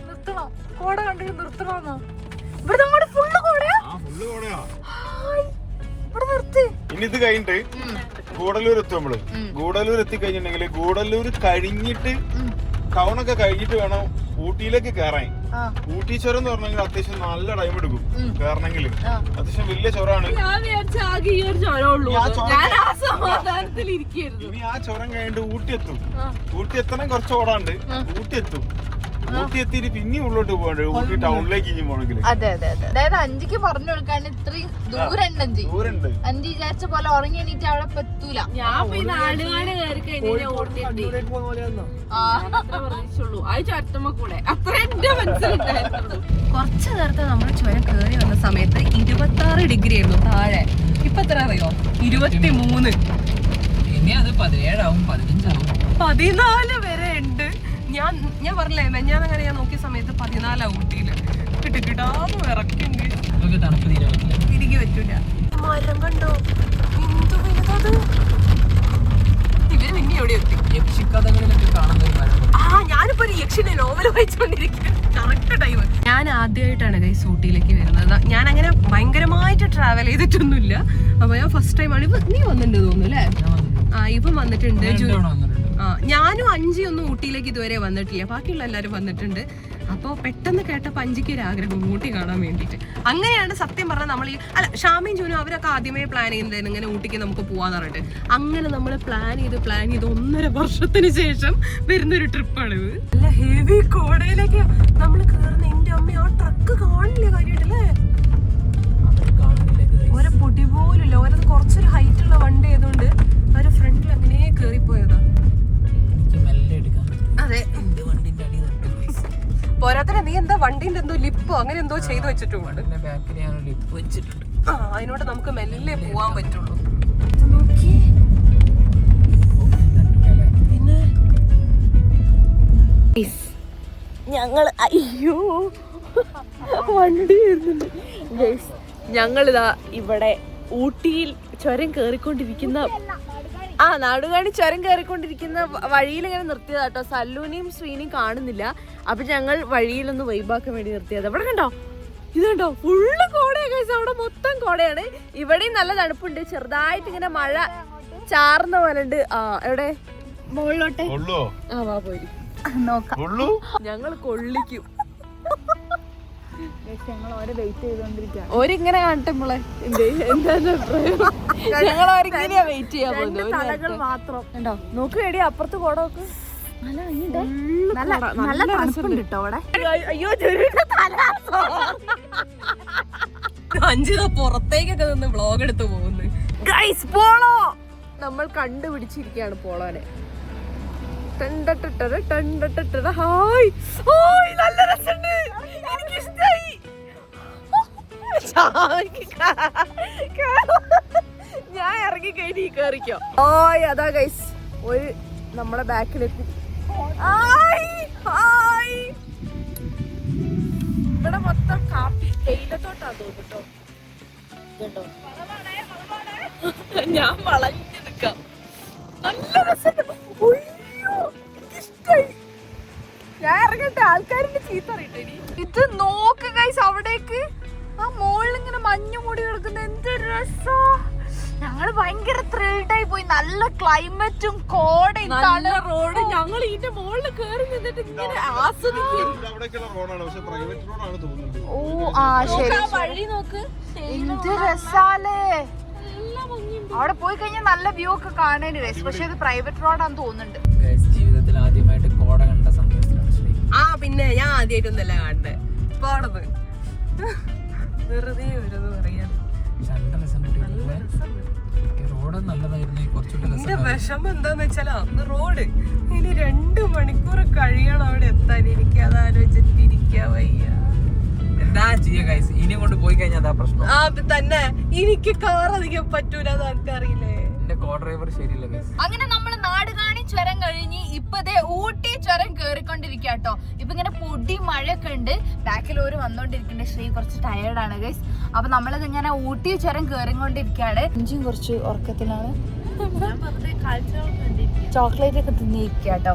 നിർത്തണോ? കോട കണ്ടിട്ട് നിർത്തണോന്നോ? ഇവിടെ അങ്ങോട്ട് ഫുള്ള് കോടയാ. ഇവിടെ നിർത്തി. ഇനി ഇത് കഴിഞ്ഞിട്ട് ഗൂഡല്ലൂർ എത്തും നമ്മള്. ഗൂഡല്ലൂർ എത്തിക്കഴിഞ്ഞിട്ടുണ്ടെങ്കിൽ ഗൂഡല്ലൂർ കഴിഞ്ഞിട്ട് ടൗണൊക്കെ കഴിഞ്ഞിട്ട് വേണം ഊട്ടിയിലേക്ക് കയറാൻ. ഊട്ടി ചുരം എന്ന് പറഞ്ഞെങ്കിൽ അത്യാവശ്യം നല്ല ടൈം എടുക്കും കയറണമെങ്കിൽ. അത്യാവശ്യം വലിയ ചുരമാണ്. ഞാൻ വിചാരിച്ച ആകെ ഈ ഒരു ചുരമുള്ളൂ. ഞാൻ ആ സമാധാനത്തിൽ ഇരിക്കുന്നു. ഇനി ആ ചുരം കഴിഞ്ഞിട്ട് ഊട്ടി എത്തും. ഊട്ടി എത്തണം കുറച്ച് ഓടാണ്ട്. ഊട്ടി എത്തും. ഊട്ടി എത്തിയിട്ട് പിന്നെ ഉള്ളോട്ട് പോകണ്ടേ ഊട്ടി ടൗണിലേക്ക് ഇനി പോകണമെങ്കിൽ. അതെ അതെ അതെ. അതായത് അഞ്ചിക്ക് പറഞ്ഞു കൊടുക്കാൻ ഇത്രയും ദൂരമുണ്ട്. അഞ്ച് വിചാരിച്ച പോലെ ഉറങ്ങി എണീറ്റ് അവിടെ എത്തൂല. ഞാൻ നാടുകാട് കയറി കഴിഞ്ഞാൽ കുറച്ചു നേരത്തെ നമ്മൾ ചുരം കയറി വന്ന സമയത്ത് 26 ഡിഗ്രി ആയിരുന്നു താഴെ. ഇപ്പൊ എത്ര അറിയോ? 23. ഇനി അത് 17 ആവും, 15 ആവും, 14 വരെ ഉണ്ട്. ഞാൻ പറഞ്ഞില്ലേ മെഞ്ഞാന്നങ്ങനെ ഞാൻ നോക്കിയ സമയത്ത് 14 ഊട്ടിയില്. കിട്ടാതെ ഇറക്കുണ്ട്. തണുപ്പ് തീരെ പറ്റില്ല, തിരികെ പറ്റൂല. മരം കണ്ടോ എന്ത് വലുതത്. ഇവര് പിന്നെ എവിടെ എത്തി? യക്ഷിക്കഥകളിലൊക്കെ കാണുന്ന ഒരു മരം. ഞാനിപ്പോ ഒരു യക്ഷിന്റെ നോവൽ വായിച്ചുകൊണ്ടിരിക്കുകയാണ്. Correct time. ഞാൻ ആദ്യമായിട്ടാണ് ഗൈസ് ഊട്ടിയിലേക്ക് വരുന്നത്. ഞാൻ അങ്ങനെ ഭയങ്കരമായിട്ട് ട്രാവൽ ചെയ്തിട്ടൊന്നുമില്ല. അപ്പൊ ഞാൻ ഫസ്റ്റ് ടൈമാണ്. നീ വന്നിട്ടുണ്ട് തോന്നുന്നു അല്ലേ? ഇപ്പം വന്നിട്ടുണ്ട്. ഞാനും അഞ്ചിയൊന്നും ഊട്ടിയിലേക്ക് ഇതുവരെ വന്നിട്ടില്ല. ബാക്കിയുള്ള എല്ലാവരും വന്നിട്ടുണ്ട്. അപ്പോൾ പെട്ടെന്ന് കേട്ടപ്പോൾ അഞ്ചിക്ക് ഒരു ആഗ്രഹം ഊട്ടി കാണാൻ വേണ്ടിയിട്ട്. അങ്ങനെയാണ് സത്യം പറഞ്ഞാൽ നമ്മൾ ഷാമിയും ജൂനും അവരൊക്കെ ആദ്യമേ പ്ലാൻ ചെയ്യുന്നതായിരുന്നു ഇങ്ങനെ ഊട്ടിക്ക് നമുക്ക് പോവാന്ന് പറഞ്ഞിട്ട്. അങ്ങനെ നമ്മൾ പ്ലാൻ ചെയ്ത് 1.5 വർഷത്തിന് ശേഷം വരുന്നൊരു ട്രിപ്പാണിത്. നല്ല ഹെവി കോടയിലേക്ക് നമ്മൾ കയറുന്ന. എൻ്റെ അമ്മ ആ ട്രക്ക് കാണില്ല കാര്യമായിട്ടല്ലേ? ഒരു പൊടി പോലില്ല. ഓരോ കുറച്ചൊരു ഹൈറ്റ് ഉള്ള വണ്ടി ആയതുകൊണ്ട് അവരുടെ ഫ്രണ്ടിൽ അങ്ങനെ കയറിപ്പോയതാ. അതെ, പോരാത്തന്നെ നീ എന്താ വണ്ടിന്റെ എന്തോ ലിപ്പോ അങ്ങനെ എന്തോ ചെയ്തു വെച്ചിട്ടുണ്ട്. അതിനോട് നമുക്ക് മെല്ലെ പോവാൻ പറ്റുള്ളൂ. നോക്കി പിന്നെ ഞങ്ങള് അയ്യോ വണ്ടി വരുന്നുണ്ട്. ഞങ്ങളിതാ ഇവിടെ ഊട്ടിയിൽ ചുരം കേറിക്കൊണ്ടിരിക്കുന്ന നാടുകാണി ചുരം കയറിക്കൊണ്ടിരിക്കുന്ന വഴിയിൽ ഇങ്ങനെ നിർത്തിയതാട്ടോ. സല്ലൂനെയും ശ്രീനെയും കാണുന്നില്ല. അപ്പൊ ഞങ്ങൾ വഴിയിലൊന്ന് വൈബാക്കാൻ വേണ്ടി നിർത്തിയത്. അവിടെ കണ്ടോ, ഇത് കണ്ടോ, ഫുള്ള് കോടയാണ് ഗൈസ്. അവിടെ മൊത്തം കോടയാണ്. ഇവിടെയും നല്ല തണുപ്പുണ്ട്. ചെറുതായിട്ട് ഇങ്ങനെ മഴ ചാർന്ന പോലെ ഉണ്ട്. എവിടെ മുകളിലോട്ടെ വാ പോയി നോക്കാം. ഞങ്ങൾ കൊള്ളിക്കും. ഓരിങ്ങനെ കാണട്ടെ നമ്മളെ. ഞങ്ങൾ ഓരിങ്ങനെയാ വെയിറ്റ് ചെയ്യാൻ പോകുന്നത്. തലകൾ മാത്രം ഉണ്ടോ നോക്ക്. എടി അപ്പുറത്ത് കോട നോക്ക്. നല്ല തണുപ്പുണ്ട് കേട്ടോ അവിടെ. അയ്യോ അഞ്ചിതാ പുറത്തേക്കൊക്കെ നിന്ന് വ്ളോഗ് എടുത്ത് പോകുന്നു. ഗൈസ് പോളോ നമ്മൾ കണ്ടുപിടിച്ചിരിക്കുകയാണ് പോളോനെ. ഹായ് നല്ല രസമുണ്ട്. ഞാൻ ഇറങ്ങി കഴിഞ്ഞ് കേറിക്കോ. അതാ ഗൈസ് ഒരു നമ്മളെ ബാക്കിലെത്തി. ഇവിടെ മൊത്തം കാപ്പി തേയിലത്തോട്ടാ തോന്നിട്ടോ. കേട്ടോ ഞാൻ വളഞ്ഞു നിൽക്കാം. നല്ല രസമുണ്ട്. ഇഷ്ടായി. ഞാൻ ഇറങ്ങട്ടെ, ആൾക്കാരുടെ ചീത്ത അറിയട്ടെ. ഇത് നോക്ക് ഗൈസ്, അവിടേക്ക് ആ മോളിൽ ഇങ്ങനെ മഞ്ഞു മൂടി കിടക്കുന്ന എന്ത് രസാ. ഞങ്ങള് ഭയങ്കര ത്രിൽഡായി പോയി. നല്ല ക്ലൈമറ്റും കോടയും റോഡ്. ഞങ്ങൾ ഇതിന്റെ മുകളിൽ കേറി നിന്നിട്ട് ഇങ്ങനെ ആസ്വദിക്കും. ഓ ആ ശരി, വഴി നോക്ക് എന്ത് രസാലേ. അവിടെ പോയി കഴിഞ്ഞാൽ നല്ല വ്യൂ ഒക്കെ കാണാൻ ഗൈസ്. പക്ഷെ ഇത് പ്രൈവറ്റ് റോഡാന്ന് തോന്നുന്നുണ്ട്. ജീവിതത്തിൽ ആദ്യമായിട്ട് കോട കണ്ട സന്തോഷത്തിലാണ് ശ്രീ. പിന്നെ ഞാൻ ആദ്യമായിട്ടൊന്നല്ല കണ്ടത്. പോണത് വെറുതെ വരുമെന്ന് പറയാൻ. റോഡ് നല്ലതായിരുന്നു, കുറച്ചുകൂടി എന്റെ വിഷമം എന്താന്ന് വെച്ചാൽ അന്ന് റോഡ് ഇനി 2 മണിക്കൂർ കഴിയണം അവിടെ എത്താൻ. എനിക്ക് അത് ആലോചിച്ചിട്ടിരിക്കാ വയ്യ. എന്താ ചെയ്യാ ഗൈസ്, ഇനി കൊണ്ട് പോയി കഴിഞ്ഞാൽ അതാ പ്രശ്നം. തന്നെ എനിക്ക് കാർ അധികം പറ്റൂല, അത് എനിക്കറിയില്ലേ. എന്റെ കോ ഡ്രൈവർ ശരിയല്ല ഗൈസ്. അങ്ങനെ നമ്മള് നാടുകാണി ചുരം കഴിഞ്ഞ് ഇപ്പൊ ഊട്ടി ചുരം കേറിക്കൊണ്ടിരിക്കാട്ടോ. ഇപ്പൊ ഇങ്ങനെ പൊടി മഴയൊക്കെ ഉണ്ട്. ബാക്കിൽ ഒരു വന്നോണ്ടിരിക്കുന്നുണ്ട്. ശ്രീ കുറച്ച് ടയേർഡാണ് ഗൈസ്. അപ്പൊ നമ്മളിത് ഇങ്ങനെ ഊട്ടി ചുരം കേറിക്കൊണ്ടിരിക്കാണ്. ഇഞ്ചിയും കുറച്ച് ഉറക്കത്തിലാണ്. ചോക്ലേറ്റ് ഒക്കെ തിന്നിരിക്കാട്ടോ.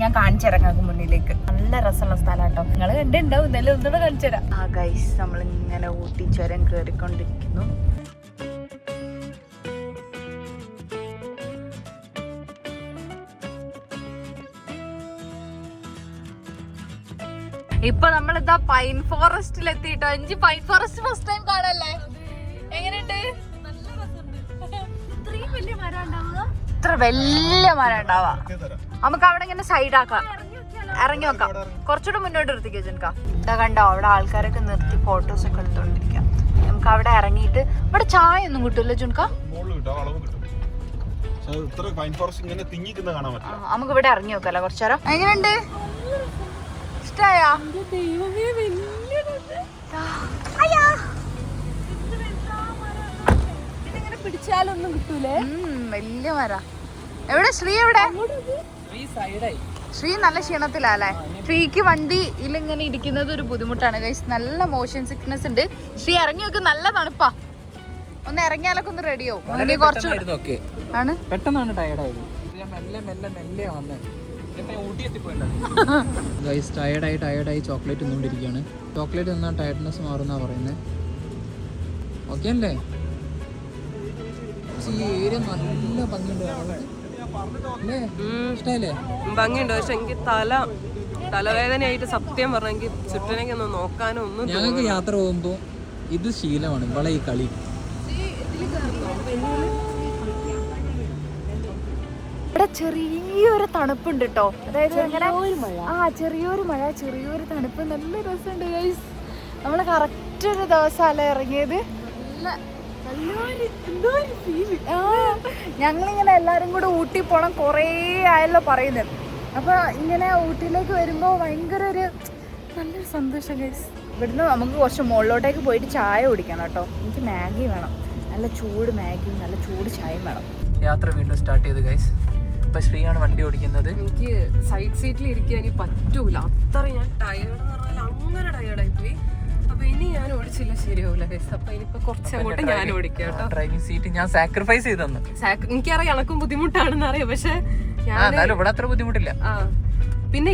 ഞാൻ കാണിച്ചിറങ്ങാക്കും മുന്നിലേക്ക്. നല്ല രസമുള്ള സ്ഥലം കേട്ടോ. നിങ്ങൾ കണ്ടിട്ടുണ്ടാവും. ഇതെല്ലാം ഒന്നുകൂടെ കാണിച്ചുതരാം. ആ ഗൈസ്, നമ്മൾ ഇങ്ങനെ ഊട്ടി ചുരം കേറിക്കൊണ്ടിരിക്കുന്നു. ഇപ്പൊ നമ്മളിതാ പൈൻ ഫോറസ്റ്റിൽ എത്തിട്ടോ. എനിക്ക് പൈൻ ഫോറസ്റ്റ് ഫസ്റ്റ് ടൈം കാണല്ലേ? എങ്ങനെയുണ്ട്? ഇത്ര വലിയ മരം ഉണ്ടാവാ. നമുക്ക് അവിടെ ഇങ്ങനെ സൈഡ് ആക്കാം, ഇറങ്ങി നോക്കാം. കുറച്ചുകൂടെ മുന്നോട്ട് നിർത്തിക്കോ ജനക്ക. ഇതാ കണ്ടോ, അവിടെ ആൾക്കാരൊക്കെ നിർത്തി ഫോട്ടോസ് ഒക്കെ എടുത്തോണ്ടിരിക്കാം. നമുക്ക് അവിടെ ഇറങ്ങിയിട്ട് ഇവിടെ ചായ ഒന്നും കിട്ടൂല്ലോ ജുൻക? നമുക്ക് ഇവിടെ ഇറങ്ങി നോക്കാല്ലോ കുറച്ചേരം. എങ്ങനെയുണ്ട്? ഇഷ്ടായോ? ഇതിങ്ങനെ പിടിച്ചാലൊന്നും കിട്ടൂലേ. വലിയ മര. എവിടെ ശ്രീ? എവിടെ ശ്രീ? നല്ല ക്ഷീണത്തിലല്ലേ? ശ്രീക്ക് വണ്ടിയിലിങ്ങനെ ഇരിക്കുന്നത് ഒരു ബുദ്ധിമുട്ടാണ് ഗൈസ്. നല്ല മോഷൻ സിക്നസ് ഉണ്ട്. ശ്രീ ഇറങ്ങി നോക്ക്, നല്ല തണുപ്പാ. ഒന്ന് ഇറങ്ങിയാലൊക്കെ ഒന്ന് റെഡിയാവും. കുറച്ച് ആണ് പെട്ടെന്നാണ് ടയർഡായത്. ഗൈസ് ടയർഡായി ചോക്ലേറ്റ് തിന്നുകൊണ്ടിരിക്കുകയാണ്. ചോക്ലേറ്റ് തിന്നാൽ ടയർഡ്നെസ് മാറുന്നാ പറയുന്നത്. ഓക്കെ അല്ലേ? ഈ ഏരിയ നല്ല ഭംഗിയുണ്ട്. ഇഷ്ടല്ലേ? ഭംഗിയുണ്ട്. പക്ഷെ എനിക്ക് തലവേദനയായിട്ട് സത്യം പറഞ്ഞെങ്കിൽ ചുറ്റിനൊക്കെ ഒന്ന് നോക്കാനോ ഒന്നും. ഞങ്ങൾക്ക് യാത്ര പോകുമ്പോ ഇത് ശീലമാണ്, ഇവിടെ ഈ കളി. ഇവിടെ ചെറിയൊരു തണുപ്പുണ്ട് കേട്ടോ. അതായത് അങ്ങനെ ചെറിയൊരു മഴ, ചെറിയൊരു തണുപ്പ്. നല്ല രസമുണ്ട് ഗൈസ്. നമ്മള് കറക്റ്റ് ഒരു ദിവസമല്ലേ ഇറങ്ങിയത്. ഞങ്ങളിങ്ങനെ എല്ലാരും കൂടെ ഊട്ടി പോണം കുറേ ആയല്ലോ പറയുന്നത്. അപ്പൊ ഇങ്ങനെ ഊട്ടിയിലേക്ക് വരുമ്പോ ഭയങ്കര ഒരു നല്ലൊരു സന്തോഷം ഗൈസ്. ഇവിടുന്ന് നമുക്ക് കുറച്ച് മുകളിലോട്ടേക്ക് പോയിട്ട് ചായ കുടിക്കണം കേട്ടോ. എനിക്ക് മാഗി വേണം, നല്ല ചൂട് മാഗിയും നല്ല ചൂട് ചായയും വേണം. യാത്ര വീണ്ടും സ്റ്റാർട്ട് ചെയ്തു ഗൈസ്. ഇപ്പൊ ശ്രീയാണ് വണ്ടി ഓടിക്കുന്നത്. എനിക്ക് സൈഡ് സീറ്റിൽ ഇരിക്കാൻ എനിക്ക് പറ്റൂല. അത്ര ഞാൻ ടയേർഡ് എന്ന് പറഞ്ഞാൽ അങ്ങനെ ടയേർഡായി പോയി. അപ്പൊ ഇനി ഞാൻ ഓടിച്ചില്ല ശരിയാവൂല ഗൈസ്. അപ്പൊ ഇനിയിപ്പോ കുറച്ചങ്ങോട്ട് ഞാൻ ഓടിക്കാം കേട്ടോ. ഡ്രൈവിംഗ് സീറ്റ് ഞാൻ സാക്രിഫൈസ് ചെയ്തെന്ന്. എനിക്കറിയാം എനക്കും ബുദ്ധിമുട്ടാണെന്ന് അറിയാം. പക്ഷെ ഇവിടെ അത്ര ബുദ്ധിമുട്ടില്ല. പിന്നെ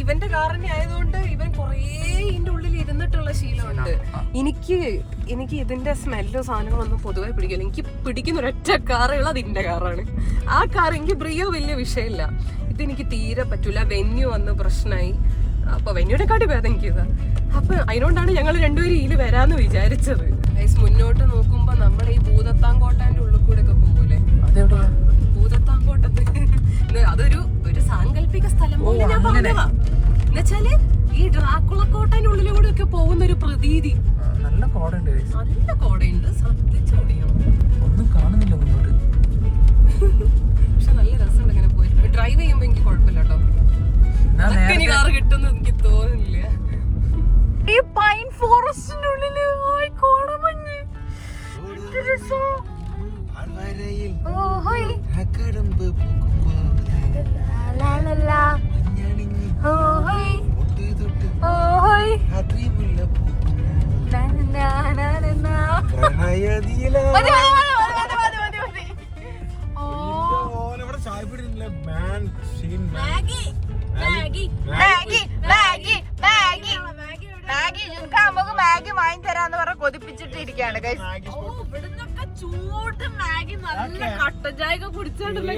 ഇവന്റെ കാറിനെ ആയതുകൊണ്ട് ഇവൻ കുറേ ഇതിന്റെ ഉള്ളിൽ ഇരുന്നിട്ടുള്ള ശീലമുണ്ട്. എനിക്ക് ഇതിന്റെ സ്മെല്ലോ സാധനങ്ങളൊന്നും പൊതുവെ പിടിക്കില്ല. എനിക്ക് പിടിക്കുന്ന ഒരൊറ്റ കാറുള്ള അതിന്റെ കാറാണ്. ആ കാർ എനിക്ക് ബ്രിയോ വലിയ വിഷയമില്ല. ഇതെനിക്ക് തീരെ പറ്റൂല. വെന്യൂ വന്ന് പ്രശ്നമായി. അപ്പൊ വെന്യൂടെ കാട്ടി ഭേദം എനിക്കിത്. അപ്പൊ അതിനോണ്ടാണ് ഞങ്ങൾ രണ്ടുപേരും ഇതിൽ വരാന്ന് വിചാരിച്ചത്. മുന്നോട്ട് നോക്കുമ്പോ നമ്മുടെ ഈ ഭൂതത്താങ്കോട്ടാന്റെ ഉള്ളിൽ കൂടെ ഒക്കെ പോകൂലേ? ഭൂതത്താങ്കോട്ടത്ത് അതൊരു സാങ്കല്പിക സ്ഥലം പോലെ ഞാൻ പറഞ്ഞതാ. എന്നുവെച്ചാല് ഈ ഡ്രാക്കുളക്കോട്ടന്റെ ഉള്ളിലൂടെ ഒക്കെ പോകുന്ന ഒരു പ്രതീതി. നല്ല കോടയുണ്ട്. നല്ല കോടയുണ്ട്. ശ്രദ്ധിച്ചോടിക്കണം. ഒന്നും കാണുന്നില്ല മുന്നോട്ട്. പക്ഷെ നല്ല രസമുണ്ട് ഇങ്ങനെ പോയി ഡ്രൈവ് ചെയ്യുമ്പോ. എനിക്ക് കുഴപ്പമില്ല കേട്ടോ. കാറ് കിട്ടുമെന്ന് എനിക്ക് തോന്നുന്നില്ല. ഈ പൈൻ ഫോറസ്റ്റിന്റെ ഉള്ളില് ഓഹോയ് കടമ്പ് പൂക്കുമ്പോൾ ലാലാ മഞ്ഞണിഞ്ഞ് ഓഹോയ് തൊട്ട് തൊട്ട് ഓഹോയ് രാത്രി മുല്ലപ്പൂ നാനാനാനാ പ്രണയതീല മതി മതി മതി മതി മതി ഇവിടെ ചായപ്പൊടിയില്ല മാൻ ഷീൻ Maggi Maggi Maggi Maggi Maggi Maggi ജുൻകാ നമുക്ക് മാഗി വാങ്ങി തരാന്ന് പറഞ്ഞ് കൊതിപ്പിച്ചിട്ടിരിക്കുകയാണ് ഗൈസ്. ഓ ഇവിടുന്നൊക്കെ ചൂട് മാഗി നല്ല കട്ടൻ ചായ ഒക്കെ കുടിച്ചോണ്ടല്ലോ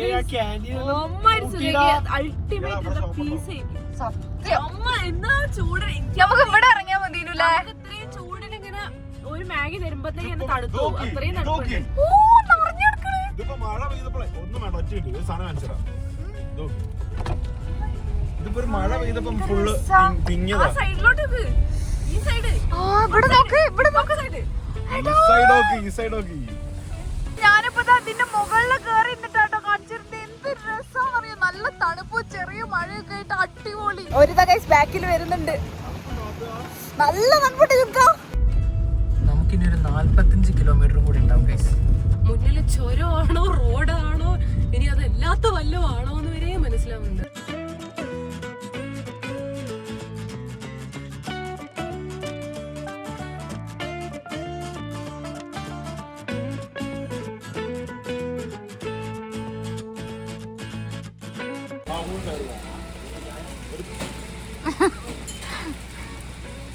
അൾട്ടിമേറ്റ് പീസ് സത്യം അമ്മ എന്നാ ചൂട് നമുക്ക് ഇവിടെ ഇറങ്ങിയാ മതിയില്ലേ? ഇത്രയും ചൂടിന് ഇങ്ങനെ ഒരു മാഗി തരുമ്പോഴത്തേക്ക് എന്നെ തണുത്തു അത്രയും തണുപ്പുണ്ട്. ഓ നിറഞ്ഞെടുക്കണേ. ഇതിപ്പോ മഴ പെയ്തപ്പോഴേ ഒന്നും വേണ്ട ഒറ്റ കിട്ടി ഒരു സാധനം മനസ്സിലാ ഇതിപ്പോ ഒരു മഴ പെയ്തപ്പം ഫുള്ള് ആ തിങ്ങിയതാ സൈഡിലോട്ട് ഇത് ഈ സൈഡ് ആ ഇവിടെ നോക്ക് ഇവിടെ നോക്ക് സൈഡ് ഈ സൈഡ് നോക്കി ഞാനിപ്പോ അതിന്റെ മുകളിൽ കേറി നിന്നിട്ടാട്ടോ കാണിച്ചിരുന്നത്. എന്ത് രസമാണെന്നറിയോ, നല്ല തണുപ്പും ചെറിയ മഴയൊക്കെ ആയിട്ട് അടിപൊളി. ഒരു ഗൈസ് ബാക്കിൽ വരുന്നുണ്ട്, നല്ല തണുപ്പുണ്ട് ചുക്കാ. നമുക്കിനി ഒരു 45 കിലോമീറ്ററും കൂടി ഉണ്ടാവും ഗൈസ്. മുന്നിൽ ചുരമാണോ റോഡാണോ ഇനി അതല്ലാത്ത വല്ലതും ആണോ എന്ന് വരെ മനസ്സിലാവുന്നുണ്ട്.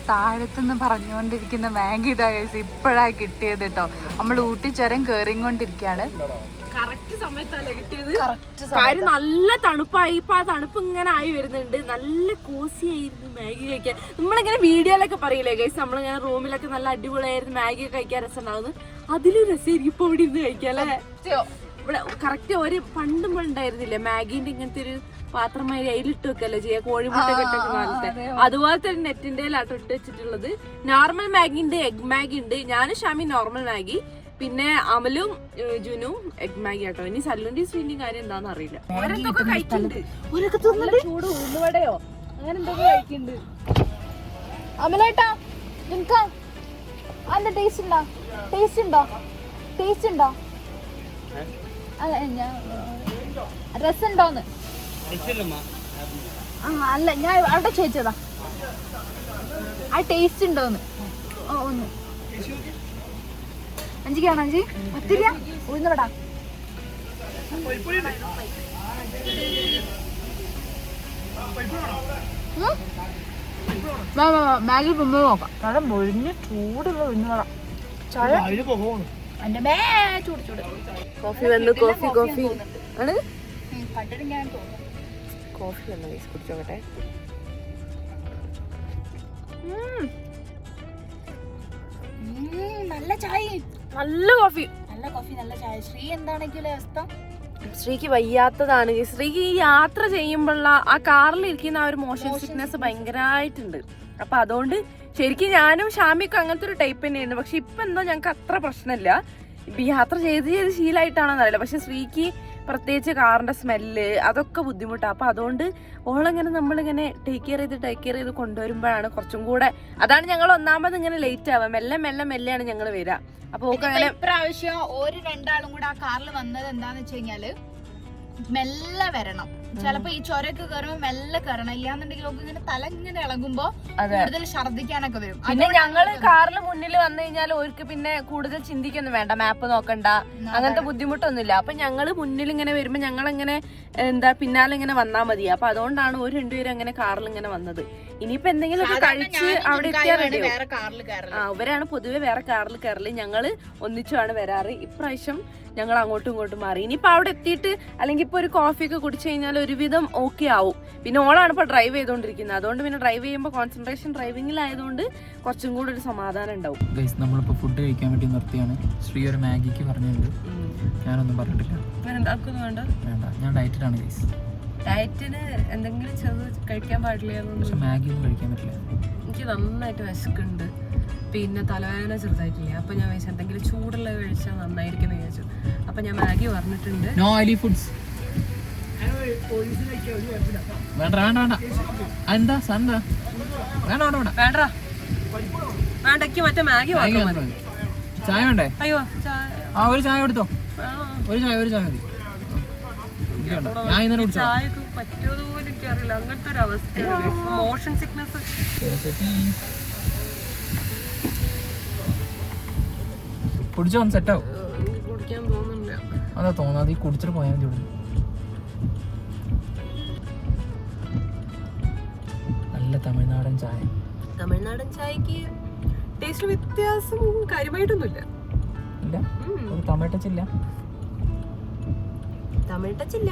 താഴത്തുനിന്ന് പറഞ്ഞുകൊണ്ടിരിക്കുന്ന മാഗി ഇതാ ഗൈസ് ഇപ്പോഴാ കിട്ടിയത് കേട്ടോ. നമ്മൾ ഊട്ടി ചുരം കേറിക്കൊണ്ടിരിക്കുകയാണ്. കറക്റ്റ് സമയത്തല്ലേ കിട്ടിയത്. കാര്യം നല്ല തണുപ്പായി. ഇപ്പൊ ആ തണുപ്പ് ഇങ്ങനെ ആയി വരുന്നുണ്ട്. നല്ല കോസി ആയിരുന്നു മാഗി കഴിക്കാൻ. നമ്മളിങ്ങനെ വീഡിയോയിലൊക്കെ പറയില്ലേ ഗൈസ്, നമ്മളിങ്ങനെ റൂമിലൊക്കെ നല്ല അടിപൊളിയായിരുന്നു മാഗി കഴിക്കാൻ രസം ഉണ്ടാവുന്നു. അതിലും രസമായിരിക്കും ഇപ്പൊ ഇവിടെ ഇരുന്ന് കഴിക്കാല്ലേ. ഇവിടെ കറക്റ്റ് ഒരു പണ്ടും ഉണ്ടായിരുന്നില്ലേ മാഗിന്റെ ഇങ്ങനത്തെ ഒരു പാത്രമായി അതിലിട്ട് വെക്കല്ലേ ചെയ്യാ, കോഴിമുട്ട കെട്ടൊക്കെ കാലത്തെ അതുപോലത്തെ ഒരു നെറ്റിന്റെ ഇട്ട് വെച്ചിട്ടുള്ളത്. നോർമൽ മാഗി ഉണ്ട്, എഗ് മാഗി ഉണ്ട്. ഞാനും ഷാമി നോർമൽ മാഗി, പിന്നെ അമലും ജുനും എഗ് മാഗി ആട്ടോ. ഇനി സല്ലുന്റെ സ്വീന്റെയും കാര്യം എന്താന്ന് അറിയില്ല. ഓരോക്കെ കഴിക്കുന്നുണ്ട്. ചൂട് ഉള്ളുവടയോ അങ്ങനെ എന്തൊക്കെ കഴിക്കുന്നുണ്ട്. അമലേട്ടാ നിനക്ക് അതിന്റെ ടേസ്റ്റ് ഉണ്ടോ? ടേസ്റ്റ് ഉണ്ടോ? ടേസ്റ്റ് ഉണ്ടോ? അല്ല രസമുണ്ടോന്ന് അല്ല ഞാൻ അവിടെ ചോദിച്ചതാ, ആ ടേസ്റ്റ് ഉണ്ടോന്ന്. ഒന്ന് അഞ്ചിക്കാണോ? അഞ്ചി ഒത്തിരിയാ ഉഴുന്നവടാ. മാഗി മുമ്പ് നോക്കാം. നല്ല മൊഴിഞ്ഞ് ചൂടുള്ള ഉഴുന്നവട. എന്റെ മേ ചൂട് ചൂട് കോഫി വന്നു. കോഫി കോഫി ആണ് കണ്ടിട്ട് ഞാൻ തോന്നുന്നു. കോഫി വന്നു ഗൈസ്, കുടിച്ചോട്ടെ. നല്ല ചായ, നല്ല കോഫി. നല്ല കോഫി, നല്ല ചായ. ശ്രീ എന്താണെങ്കിലും അവസ്ഥ? ശ്രീക്ക് വയ്യാത്തതാണ്. ശ്രീക്ക് ഈ യാത്ര ചെയ്യുമ്പോഴുള്ള ആ കാറിൽ ഇരിക്കുന്ന ആ ഒരു മോഷൻ സിക്നെസ് ഭയങ്കരമായിട്ടുണ്ട്. അപ്പൊ അതുകൊണ്ട് ശരിക്കും ഞാനും ഷാമിക്കും അങ്ങനത്തെ ഒരു ടൈപ്പ് തന്നെയായിരുന്നു. പക്ഷെ ഇപ്പൊ എന്തോ ഞങ്ങൾക്ക് അത്ര പ്രശ്നമില്ല. ഇപ്പൊ യാത്ര ചെയ്ത് ശീലമായിട്ടാണോന്ന് അറിയില്ല. പക്ഷെ ശ്രീക്ക് പ്രത്യേകിച്ച് കാറിന്റെ സ്മെല്ല് അതൊക്കെ ബുദ്ധിമുട്ടാണ്. അപ്പൊ അതുകൊണ്ട് ഓളെങ്ങനെ നമ്മളിങ്ങനെ ടേക്ക് കെയർ ചെയ്ത് കൊണ്ടുവരുമ്പോഴാണ് കുറച്ചും കൂടെ. അതാണ് ഞങ്ങൾ ഒന്നാമത് ഇങ്ങനെ ലേറ്റ് ആവുക. മെല്ലെയാണ് ഞങ്ങൾ വരിക. അപ്പൊ അങ്ങനെ ഇപ്രാവശ്യം ഒരു രണ്ടാളും കൂടെ ആ കാറിൽ വന്നത് എന്താന്ന് വെച്ച് കഴിഞ്ഞാല് മെല്ലെ വരണം. ചിലപ്പോ ഈ ചൊരൊക്കെ കയറുമ്പോ മെല്ലെ കയറണം. ഇല്ലാന്നുണ്ടെങ്കിൽ ഇങ്ങനെ തല ഇങ്ങനെ ഇളകുമ്പോ കൂടുതൽ ഛർദിക്കാനൊക്കെ വരും. പിന്നെ ഞങ്ങള് കാറിൽ മുന്നിൽ വന്നു കഴിഞ്ഞാൽ അവർക്ക് പിന്നെ കൂടുതൽ ചിന്തിക്കൊന്നും വേണ്ട, മാപ്പ് നോക്കണ്ട, അങ്ങനത്തെ ബുദ്ധിമുട്ടൊന്നുമില്ല. അപ്പൊ ഞങ്ങള് മുന്നിൽ ഇങ്ങനെ വരുമ്പോ ഞങ്ങളിങ്ങനെ പിന്നാലെ ഇങ്ങനെ വന്നാ മതി. അപ്പൊ അതുകൊണ്ടാണ് ഒരു രണ്ടുപേരും അങ്ങനെ കാറിൽ ഇങ്ങനെ വന്നത്. ഇനിയിപ്പോ എന്തെങ്കിലും ഒക്കെ കഴിച്ച് അവിടെ എത്തിയാൽ അവരാണ് പൊതുവെ വേറെ കാറിൽ കയറല്. ഞങ്ങള് ഒന്നിച്ചുമാണ് വരാറ്. ഇപ്രാവശ്യം ഞങ്ങൾ അങ്ങോട്ടും ഇങ്ങോട്ടും മാറി. ഇനിയിപ്പോ അവിടെ എത്തിയിട്ട് അല്ലെങ്കിൽ ഇപ്പൊ ഒരു കോഫി ഒക്കെ കുടിച്ചു കഴിഞ്ഞാൽ ഒരുവിധം ഓക്കെ ആവും. പിന്നെ ഓളാണ് ഇപ്പൊ ഡ്രൈവ് ചെയ്തോണ്ടിരിക്കുന്നത്. അതുകൊണ്ട് പിന്നെ ഡ്രൈവ് ചെയ്യുമ്പോൾ കോൺസെൻട്രേഷൻ ഡ്രൈവിംഗിലായതുകൊണ്ട് കുറച്ചും കൂടെ ഒരു സമാധാനം ഉണ്ടാവും. ഗൈസ് നമ്മളിപ്പോ ഫുഡ് കഴിക്കാൻ വേണ്ടി നിർത്തിയാണ്. ശ്രീ ഒരു മാഗിക്ക് പറഞ്ഞിട്ടുണ്ട്, ഞാനൊന്നും പറഞ്ഞിട്ടില്ല. വേണ്ട, ഞാൻ ഡയറ്റിലാണ് ഗൈസ്. ഡയറ്റിന് എന്തെങ്കിലും ചെറുത് കഴിക്കാൻ പാടില്ല. പക്ഷെ മാഗി ഒന്നും കഴിക്കാൻ പറ്റില്ല. എനിക്ക് നന്നായിട്ട് വിശക്കുണ്ട്, പിന്നെ തലവേദന ചെറുതായിട്ടില്ല. അപ്പൊ ഞാൻ വിചാരിച്ചു എന്തെങ്കിലും ചൂടുള്ള കഴിച്ചാൽ നന്നായിരിക്കും വിചാരിച്ചു. അപ്പൊ ഞാൻ മാഗി പറഞ്ഞിട്ടുണ്ട്. No oily foods. വേണ്ട എന്താ സണ്ടാ വേണ്ടക്ക് മറ്റേ മാഗി ചായ വേണ്ടേ? അയ്യോ ആ ഒരു ചായ എടുത്തോ. ഒരു ചായ മതി. ഞാൻ ഇന്നലെ കുടിച്ചോ. ചായക്ക് പറ്റുമോ പോലും എനിക്കറിയില്ല. അങ്ങനത്തെ ഒരു അവസ്ഥയാണ്. Motion sickness. കുടിച്ചോ സെറ്റാവും. കുടിക്കാൻ തോന്നുന്നില്ല. അതാ തോന്നാതെ ഈ കുടിച്ചിട്ട് പോയാൽ മതി. നല്ല തമിഴ്നാടൻ ചായ. തമിഴ്നാടൻ ചായക്ക് ടേസ്റ്റ് വ്യത്യാസം കാര്യമായിട്ടൊന്നുമില്ല. ഇല്ല, ഒരു തമിഴ് ടച്ച് ഇല്ല. തമിഴ് ടച്ച് ഇല്ല.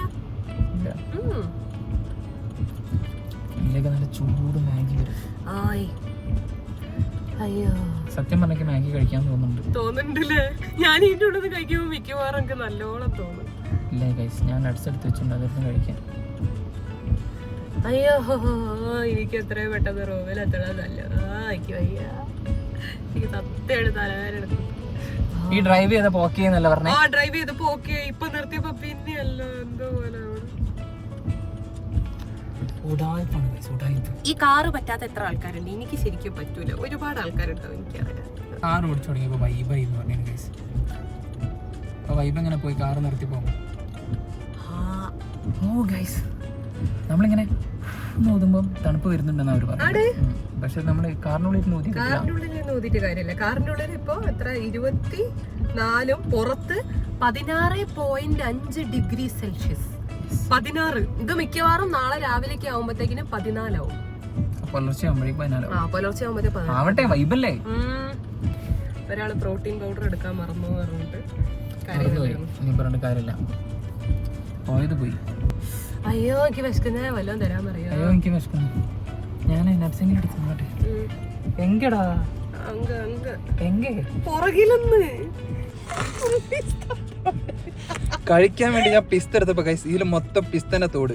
ഇതിലേക്ക് നല്ല ചൂട് മാഗി വരും. അയ്യോ സത്യം പറഞ്ഞ മാഗി കഴിക്കാൻ തോന്നുന്നുണ്ടല്ലേ? ഞാൻ ഇതിൻ്റെ ഉള്ളത് കഴിക്കുമ്പോൾ മിക്കവാറും എനിക്ക് നല്ലോണം തോന്നും. ഇല്ല ഗൈസ്, ഞാൻ നട്സ് എടുത്ത് വെച്ചിട്ടുണ്ട്, അതൊന്നും കഴിക്കാൻ. അയ്യോ എനിക്ക് എത്രയും പെട്ടെന്ന് റൂമിൽ എത്തണം. നല്ല എനിക്ക് വയ്യ. എനിക്ക് സത്യമായിട്ട് തലവേദന. ഈ ഡ്രൈവ് ചെയ്തപ്പോ ഓക്കെ എന്നല്ല പറഞ്ഞേ? ഡ്രൈവ് ചെയ്തപ്പോ ഓക്കെ, ഇപ്പൊ നിർത്തിയപ്പോ പിന്നെയല്ല എന്തോ പോലെ. ഈ കാറ് പറ്റാത്ത എത്ര ആൾക്കാരുണ്ട്? എനിക്ക് ശരിക്കും പറ്റൂല. ഒരുപാട് ആൾക്കാരുണ്ടാവും എനിക്കറിയാം. കാർ ഓടിച്ചു തുടങ്ങിയപ്പോ വൈബായി എന്ന് പറഞ്ഞു ഗൈസ്. അപ്പൊ വൈബ് എങ്ങനെ പോയി കാറ് നിർത്തി പോകും? ഓ ഗൈസ്, നമ്മളിങ്ങനെ ഊതുമ്പോ തണുപ്പ് വരുന്നുണ്ടെന്ന് അവർ പറഞ്ഞു. പക്ഷെ നമ്മള് കാറിനുള്ളിൽ ഊതിയിട്ട് കാര്യമില്ല. കാറിന്റെ ഉള്ളിൽ ഇപ്പൊ എത്ര 24 പുറത്ത് 16.5 ഡിഗ്രി സെൽഷ്യസ്. 16. ഇത് മിക്കവാറും നാളെ രാവിലേക്ക് ആവുമ്പത്തേക്കിനും 14 ആവും. പുലർച്ചെ പുലർച്ചെ ആവുമ്പത്തേ ആവട്ടെ, വൈബല്ലേ. ഒരാള് പ്രോട്ടീൻ പൗഡർ എടുക്കാൻ മറന്നു പറഞ്ഞിട്ട് കാര്യമില്ല, പോയത് പോയി. അയ്യോ എനിക്ക് വിശക്കുന്ന വല്ലതും തരാൻ പറയാ. അയ്യോ എനിക്ക് വിശക്കുന്നു. ഞാൻ നട്സിംഗ് എടുത്തോട്ടെ. എങ്കടാ പുറകിലൊന്ന് കഴിക്കാൻ വേണ്ടി ഞാൻ പിസ്ത എടുത്തപ്പോ ഗൈസ് ഇതിൽ മൊത്തം പിസ്തനെ തോട്.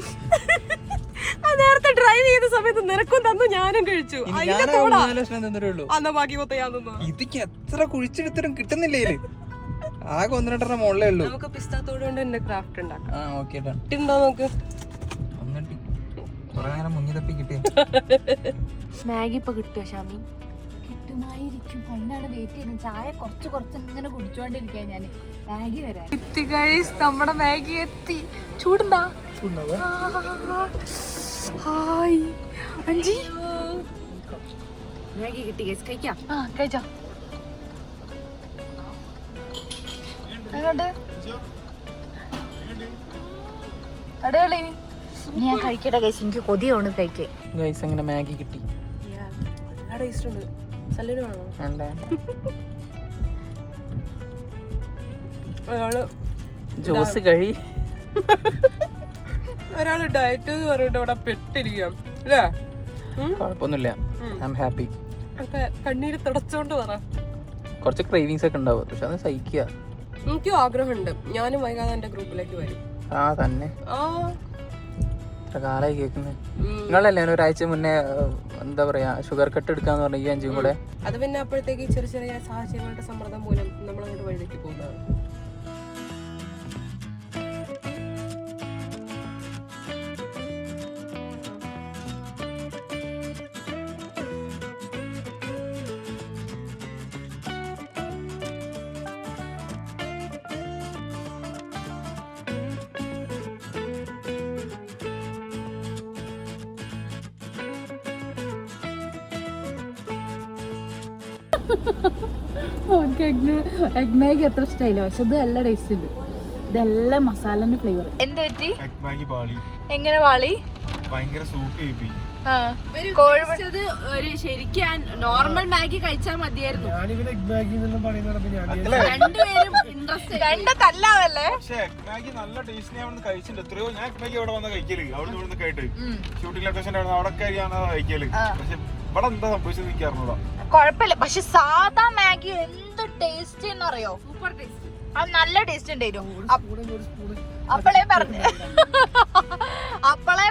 നേരത്തെ ഡ്രൈവ് ചെയ്ത സമയത്ത് നിനക്കും തന്നു, ഞാനും കഴിച്ചു. ഇതിക്ക് എത്ര കുഴിച്ചെടുത്തിട്ടും കിട്ടുന്നില്ലേ? ആകെ 1-2 മുകളിലേ ഉള്ളൂ. നമുക്ക് പിസ്താത്തോട് കൊണ്ട് തന്നെ ക്രാഫ്റ്റ് ഉണ്ടാക്കാം. Okay done. നോക്ക് കുറെ നേരം മുങ്ങി തപ്പി കിട്ടിയ മാഗി ഇപ്പൊ കിട്ടുമോ ഷാമി? കിട്ടുമായിരിക്കും. അതിനാണ് വെയിറ്റ് ചെയ്യുന്നത്. ചായ കുറച്ച് ഇങ്ങനെ കുടിച്ചോണ്ടിരിക്കുക. ഞാൻ മാഗി വരാൻ എത്തി ഗൈസ്. നമ്മുടെ മാഗി എത്തി. ചൂടുണ്ടാ? ഹായ് അഞ്ചി, മാഗി കിട്ടി ഗൈസ്. കഴിക്കാം. കഴിച്ചോ. അടിപൊളി. ഞാൻ കഴിക്കട്ടെ ഗൈസ്, എനിക്ക് കൊതിയാണ് കഴിക്കേ. ഗൈസ് അങ്ങനെ മാഗി കിട്ടി. ജ്യൂസ് കഴി. ഒരാള് ഡയറ്റ് എന്ന് പറഞ്ഞിട്ട് ഇവിടെ പെട്ടിരിക്കാം അല്ലേ? കുഴപ്പമൊന്നുമില്ല, ഐ ആം ഹാപ്പി. കണ്ണീര് തുടച്ചോണ്ട് പറ. കുറച്ച് ക്രേവിങ്സ് ഒക്കെ ഉണ്ടാവും, പക്ഷെ അത് സഹിക്കുക. എനിക്കും ആഗ്രഹമുണ്ട്. ഞാനും വൈകാതെ എന്റെ ഗ്രൂപ്പിലേക്ക് വരും. തന്നെ കാലായി കേൾക്കുന്നത്. നിങ്ങളല്ലേ ഒരാഴ്ച മുന്നേ എന്താ പറയാ ഷുഗർ കട്ട് എടുക്കാന്ന് പറഞ്ഞ ഈ 5 കൂടെ. അത് പിന്നെ അപ്പോഴത്തേക്ക് ചെറിയ ചെറിയ സാഹചര്യങ്ങളുടെ സമ്മർദ്ദം മൂലം നമ്മളങ്ങോട്ട് വഴിതെറ്റി പോകുന്നതാണ്. എഗ് മാഗി അത്ര ഇഷ്ടമായില്ല, പക്ഷെ ഇത് നല്ല ടേസ്റ്റ് ഉണ്ട്. ഇതെല്ലാം മസാലന്റെ ഫ്ലേവർ. എന്ത് പറ്റി? എങ്ങനെ വാളി? ഭയങ്കര സൂപ്പ് ചെയ്യിപ്പി. ഒരു ശരിക്കും നോർമൽ മാഗി കഴിച്ചാൽ മതിയായിരുന്നു. രണ്ടുപേരും ഇൻട്രസ്റ്റ് രണ്ടല്ലാവല്ലേ? പക്ഷേ എഗ് മാഗി നല്ല ടേസ്റ്റ് ഞാൻ കഴിച്ചിട്ടുണ്ട്. എത്രയോ ഞാൻ എഗ് മാഗി അവിടെ വന്ന് കഴിക്കല്, അവിടെ നിന്ന് കേട്ട് ഷൂട്ടിംഗ് ലൊക്കേഷൻ അവിടെ കഴിക്കല്. പക്ഷെ ഇവിടെ എന്താ സംഭവിച്ചത് എനിക്ക് അറിഞ്ഞൂടാ. കൊഴപ്പില്ല, പക്ഷെ സാധാ മാഗി എന്ത് ടേസ്റ്റ് എന്നറിയോ? Super taste. അത് നല്ല ടേസ്റ്റ് ഉണ്ടായിരുന്നു. അപ്പളേ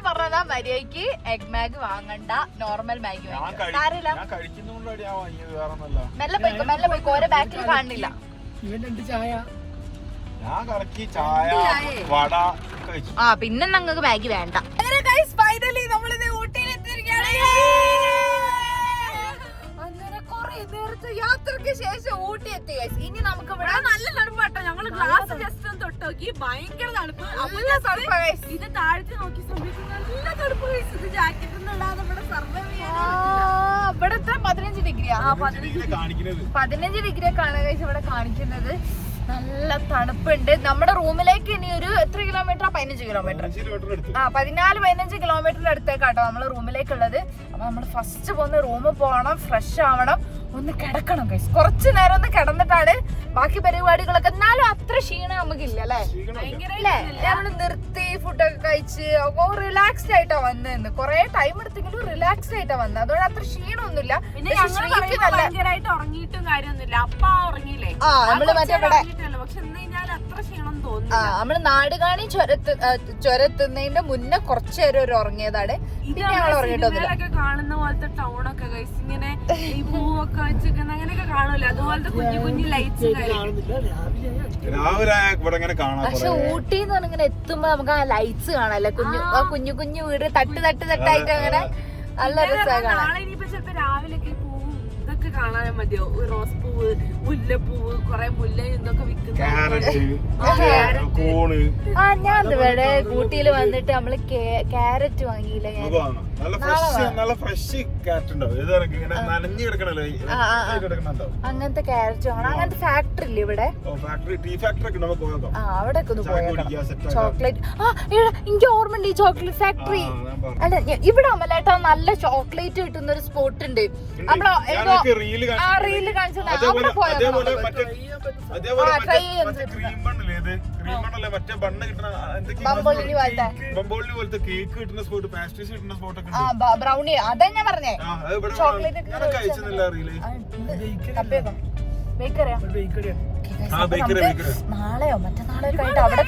പറഞ്ഞതാ മര്യാദക്ക് എഗ് മാഗി വാങ്ങണ്ട, നോർമൽ മാഗി മെല്ലെ പോയിക്കോ. ഓരോ ബാക്കിൽ കാണുന്നില്ല. പിന്നെ ഞങ്ങൾക്ക് മാഗി വേണ്ട. യാത്രക്ക് ശേഷം ഊട്ടി എത്തി. ഇനി നമുക്ക് ഇവിടെ നല്ല തണുപ്പാട്ടോ. ഞങ്ങള് ഗ്ലാസ് ജസ്റ്റ് നോക്കി ഭയങ്കര തണുപ്പ്. ഇത് താഴത്ത് നോക്കി സമയത്ത് നല്ല തണുപ്പ്. ഇത് ജാക്കറ്റ് ഒന്നും നമ്മുടെ സർവൈവ് ഇവിടെ എത്ര 15 ഡിഗ്രിയാ? 15 ഡിഗ്രി ആണ് ഇവിടെ കാണിക്കുന്നത്. നല്ല തണുപ്പുണ്ട്. നമ്മുടെ റൂമിലേക്ക് ഇനി ഒരു എത്ര കിലോമീറ്റർ? 15 കിലോമീറ്റർ. 14-15 കിലോമീറ്ററിന്റെ അടുത്തേക്കാട്ടോ നമ്മള് റൂമിലേക്കുള്ളത്. അപ്പൊ നമ്മള് ഫസ്റ്റ് പോന്ന് റൂമിൽ പോകണം, ഫ്രഷ് ആവണം, ഒന്ന് കിടക്കണം ഗൈസ്. കുറച്ചു നേരം ഒന്ന് കിടന്നിട്ടാണ് ബാക്കി പരിപാടികളൊക്കെ. എന്നാലും അത്ര ക്ഷീണം നമുക്കില്ല അല്ലേ? അല്ലേ? നമ്മള് നിർത്തി ഫുഡൊക്കെ കഴിച്ച് റിലാക്സ്ഡ് ആയിട്ടാ വന്നതെന്ന്. കൊറേ ടൈം എടുത്തെങ്കിലും റിലാക്സ്ഡ് ആയിട്ടാ വന്നത്. അതുകൊണ്ട് അത്ര ക്ഷീണമൊന്നുമില്ല. ഭയങ്കരമായിട്ട് ഉറങ്ങിയിട്ടും കാര്യമൊന്നുമില്ല. അപ്പ ഉറങ്ങിയില്ലേ? നമ്മള് മറ്റേ ഇവിടെ പക്ഷെ എന്ന് കഴിഞ്ഞാൽ അത്ര ക്ഷീണം നമ്മള് നാടുകാണി ചുരത്തുന്നതിന്റെ മുന്നേ കുറച്ചു നേരം ഒരു ഉറങ്ങിയതാണ്. പിന്നെ ഞങ്ങൾ ഉറങ്ങിയിട്ടൊന്നുമില്ല. കാണുന്ന പോലത്തെ ടൗണൊക്കെ ഗൈസ് ഇങ്ങനെ ഈ പൂവൊക്കെ വെച്ചിരിക്കുന്ന അങ്ങനെയൊക്കെ കാണൂല. അതുപോലത്തെ കുഞ്ഞു കുഞ്ഞു ലൈറ്റ്സ്. പക്ഷെ ഊട്ടി എന്ന് പറഞ്ഞിങ്ങനെ എത്തുമ്പോ നമുക്ക് ആ ലൈറ്റ്സ് കാണാല്ലേ? കുഞ്ഞു കുഞ്ഞു വീട് തട്ടായിട്ട് അങ്ങനെ നല്ല രസമാണ് കാണാൻ. നാളെ ഇനിയിപ്പോ ചിലപ്പോ രാവിലെയൊക്കെ പൂവും ഇതൊക്കെ കാണാൻ മതിയോ? റോസ് പൂവ്, മുല്ലപ്പൂവ്, കൊറേ മുല്ല ഇതൊക്കെ വിൽക്കുന്ന. ഞാൻ ഇവിടെ ഊട്ടിയിൽ വന്നിട്ട് നമ്മള് ക്യാരറ്റ് വാങ്ങിയില്ല. അങ്ങനത്തെ ക്യാരറ്റ് വാങ്ങണം. അങ്ങനത്തെ ഫാക്ടറി ഇല്ലേ ഇവിടെ? അവിടെ ചോക്ലേറ്റ്. എനിക്ക് ഓർമ്മയുണ്ട് ഈ ചോക്ലേറ്റ് ഫാക്ടറി. അല്ല ഇവിടെ അമലേട്ടാ നല്ല ചോക്ലേറ്റ് കിട്ടുന്ന ഒരു സ്പോട്ട് ഉണ്ട്. റീല് കാണിച്ചു. ബ്രൗണി അതാ ഞാൻ പറഞ്ഞേ. ചോക്ലേറ്റ് നാളെയോ മറ്റന്നാളോ ഒക്കെ ആയിട്ട് അവിടെ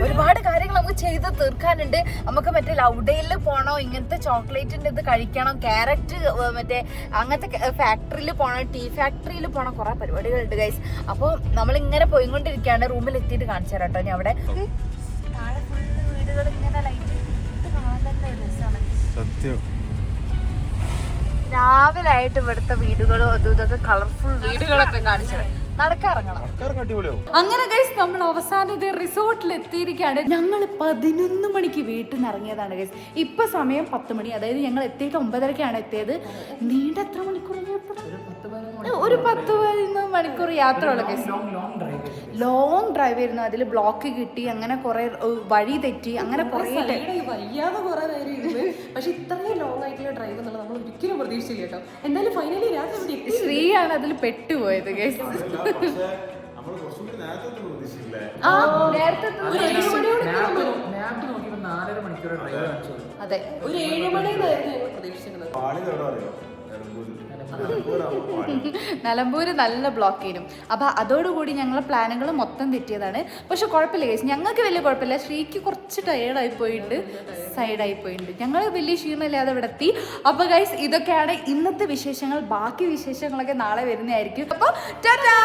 ഒരുപാട് കാര്യങ്ങൾ നമുക്ക് ചെയ്ത് തീർക്കാനുണ്ട്. നമുക്ക് മറ്റേ ലൗഡേയിൽ പോണോ, ഇങ്ങനത്തെ ചോക്ലേറ്റിന്റെ ഇത് കഴിക്കണം, ക്യാരറ്റ് മറ്റേ അങ്ങനത്തെ ഫാക്ടറിയിൽ പോണം, ടീ ഫാക്ടറിയിൽ പോണം, കുറെ പരിപാടികളുണ്ട് ഗൈസ്. അപ്പൊ നമ്മളിങ്ങനെ പോയിക്കൊണ്ടിരിക്കുകയാണ്. റൂമിൽ എത്തിയിട്ട് കാണിച്ചു തരാം കേട്ടോ. ഞാൻ അവിടെ താഴെ ഫുള്ള് വീടുകൾ ഇങ്ങനെ ലൈറ്റ് ഇത് കാണാൻ തന്നെ ഒരു രസമാണ്. സത്യം രാവിലെ ആയിട്ട് ഇവിടുത്തെ വീടുകളും അതും ഇതൊക്കെ കളർഫുൾ വീടുകളൊക്കെ കാണിച്ചത്. നടക്കാറങ്ങണം. അങ്ങനെ ഗൈസ് നമ്മൾ അവസാനം ഇത് റിസോർട്ടിൽ എത്തിയിരിക്കുകയാണ്. ഞങ്ങൾ 11 മണിക്ക് വീട്ടിൽ നിന്ന് ഇറങ്ങിയതാണ് ഗൈസ്. ഇപ്പൊ സമയം 10 മണി. അതായത് ഞങ്ങൾ എത്തിയിട്ട് 9:30-ക്കാണ് എത്തിയത്. നീണ്ട എത്ര മണിക്കൂർ യാത്ര? ഒരു 10-11 മണിക്കൂർ യാത്ര ഉള്ള ഗൈസ്. ലോങ് ഡ്രൈവ് ആയിരുന്നു. അതിൽ ബ്ലോക്ക് കിട്ടി, അങ്ങനെ കുറെ വഴി തെറ്റി, അങ്ങനെ കുറെ വയ്യാതെ കുറെ നേരം ഇരുന്ന്. പക്ഷെ ഇത്രയും ലോങ് ആയിട്ടുള്ള ഡ്രൈവ് എന്നുള്ളത് നമ്മൾ ഒരിക്കലും പ്രതീക്ഷിച്ചില്ല കേട്ടോ. എന്തായാലും ഫൈനലി രാത്രി ശ്രീയാണ് അതിൽ പെട്ടുപോയത് ഗൈസ്. അതെ, ഒരു 7 മണിന്നായിരുന്നു ഞങ്ങൾ പ്രതീക്ഷിച്ചിരുന്നത്. നിലമ്പൂര് നല്ല ബ്ലോക്ക് ചെയ്യും. അപ്പൊ അതോടുകൂടി ഞങ്ങളെ പ്ലാനുകൾ മൊത്തം തെറ്റിയതാണ്. പക്ഷെ കുഴപ്പമില്ല ഗൈസ്, ഞങ്ങൾക്ക് വലിയ കുഴപ്പമില്ല. ശ്രീക്ക് കുറച്ച് ടയേർഡായി പോയിട്ടുണ്ട്, സൈഡായി പോയിട്ടുണ്ട്. ഞങ്ങൾ വലിയ ക്ഷീണമില്ലാതെ ഇവിടെ എത്തി. അപ്പൊ ഗൈസ് ഇതൊക്കെയാണ് ഇന്നത്തെ വിശേഷങ്ങൾ. ബാക്കി വിശേഷങ്ങളൊക്കെ നാളെ വരുന്നതായിരിക്കും. അപ്പൊ ടാറ്റാ.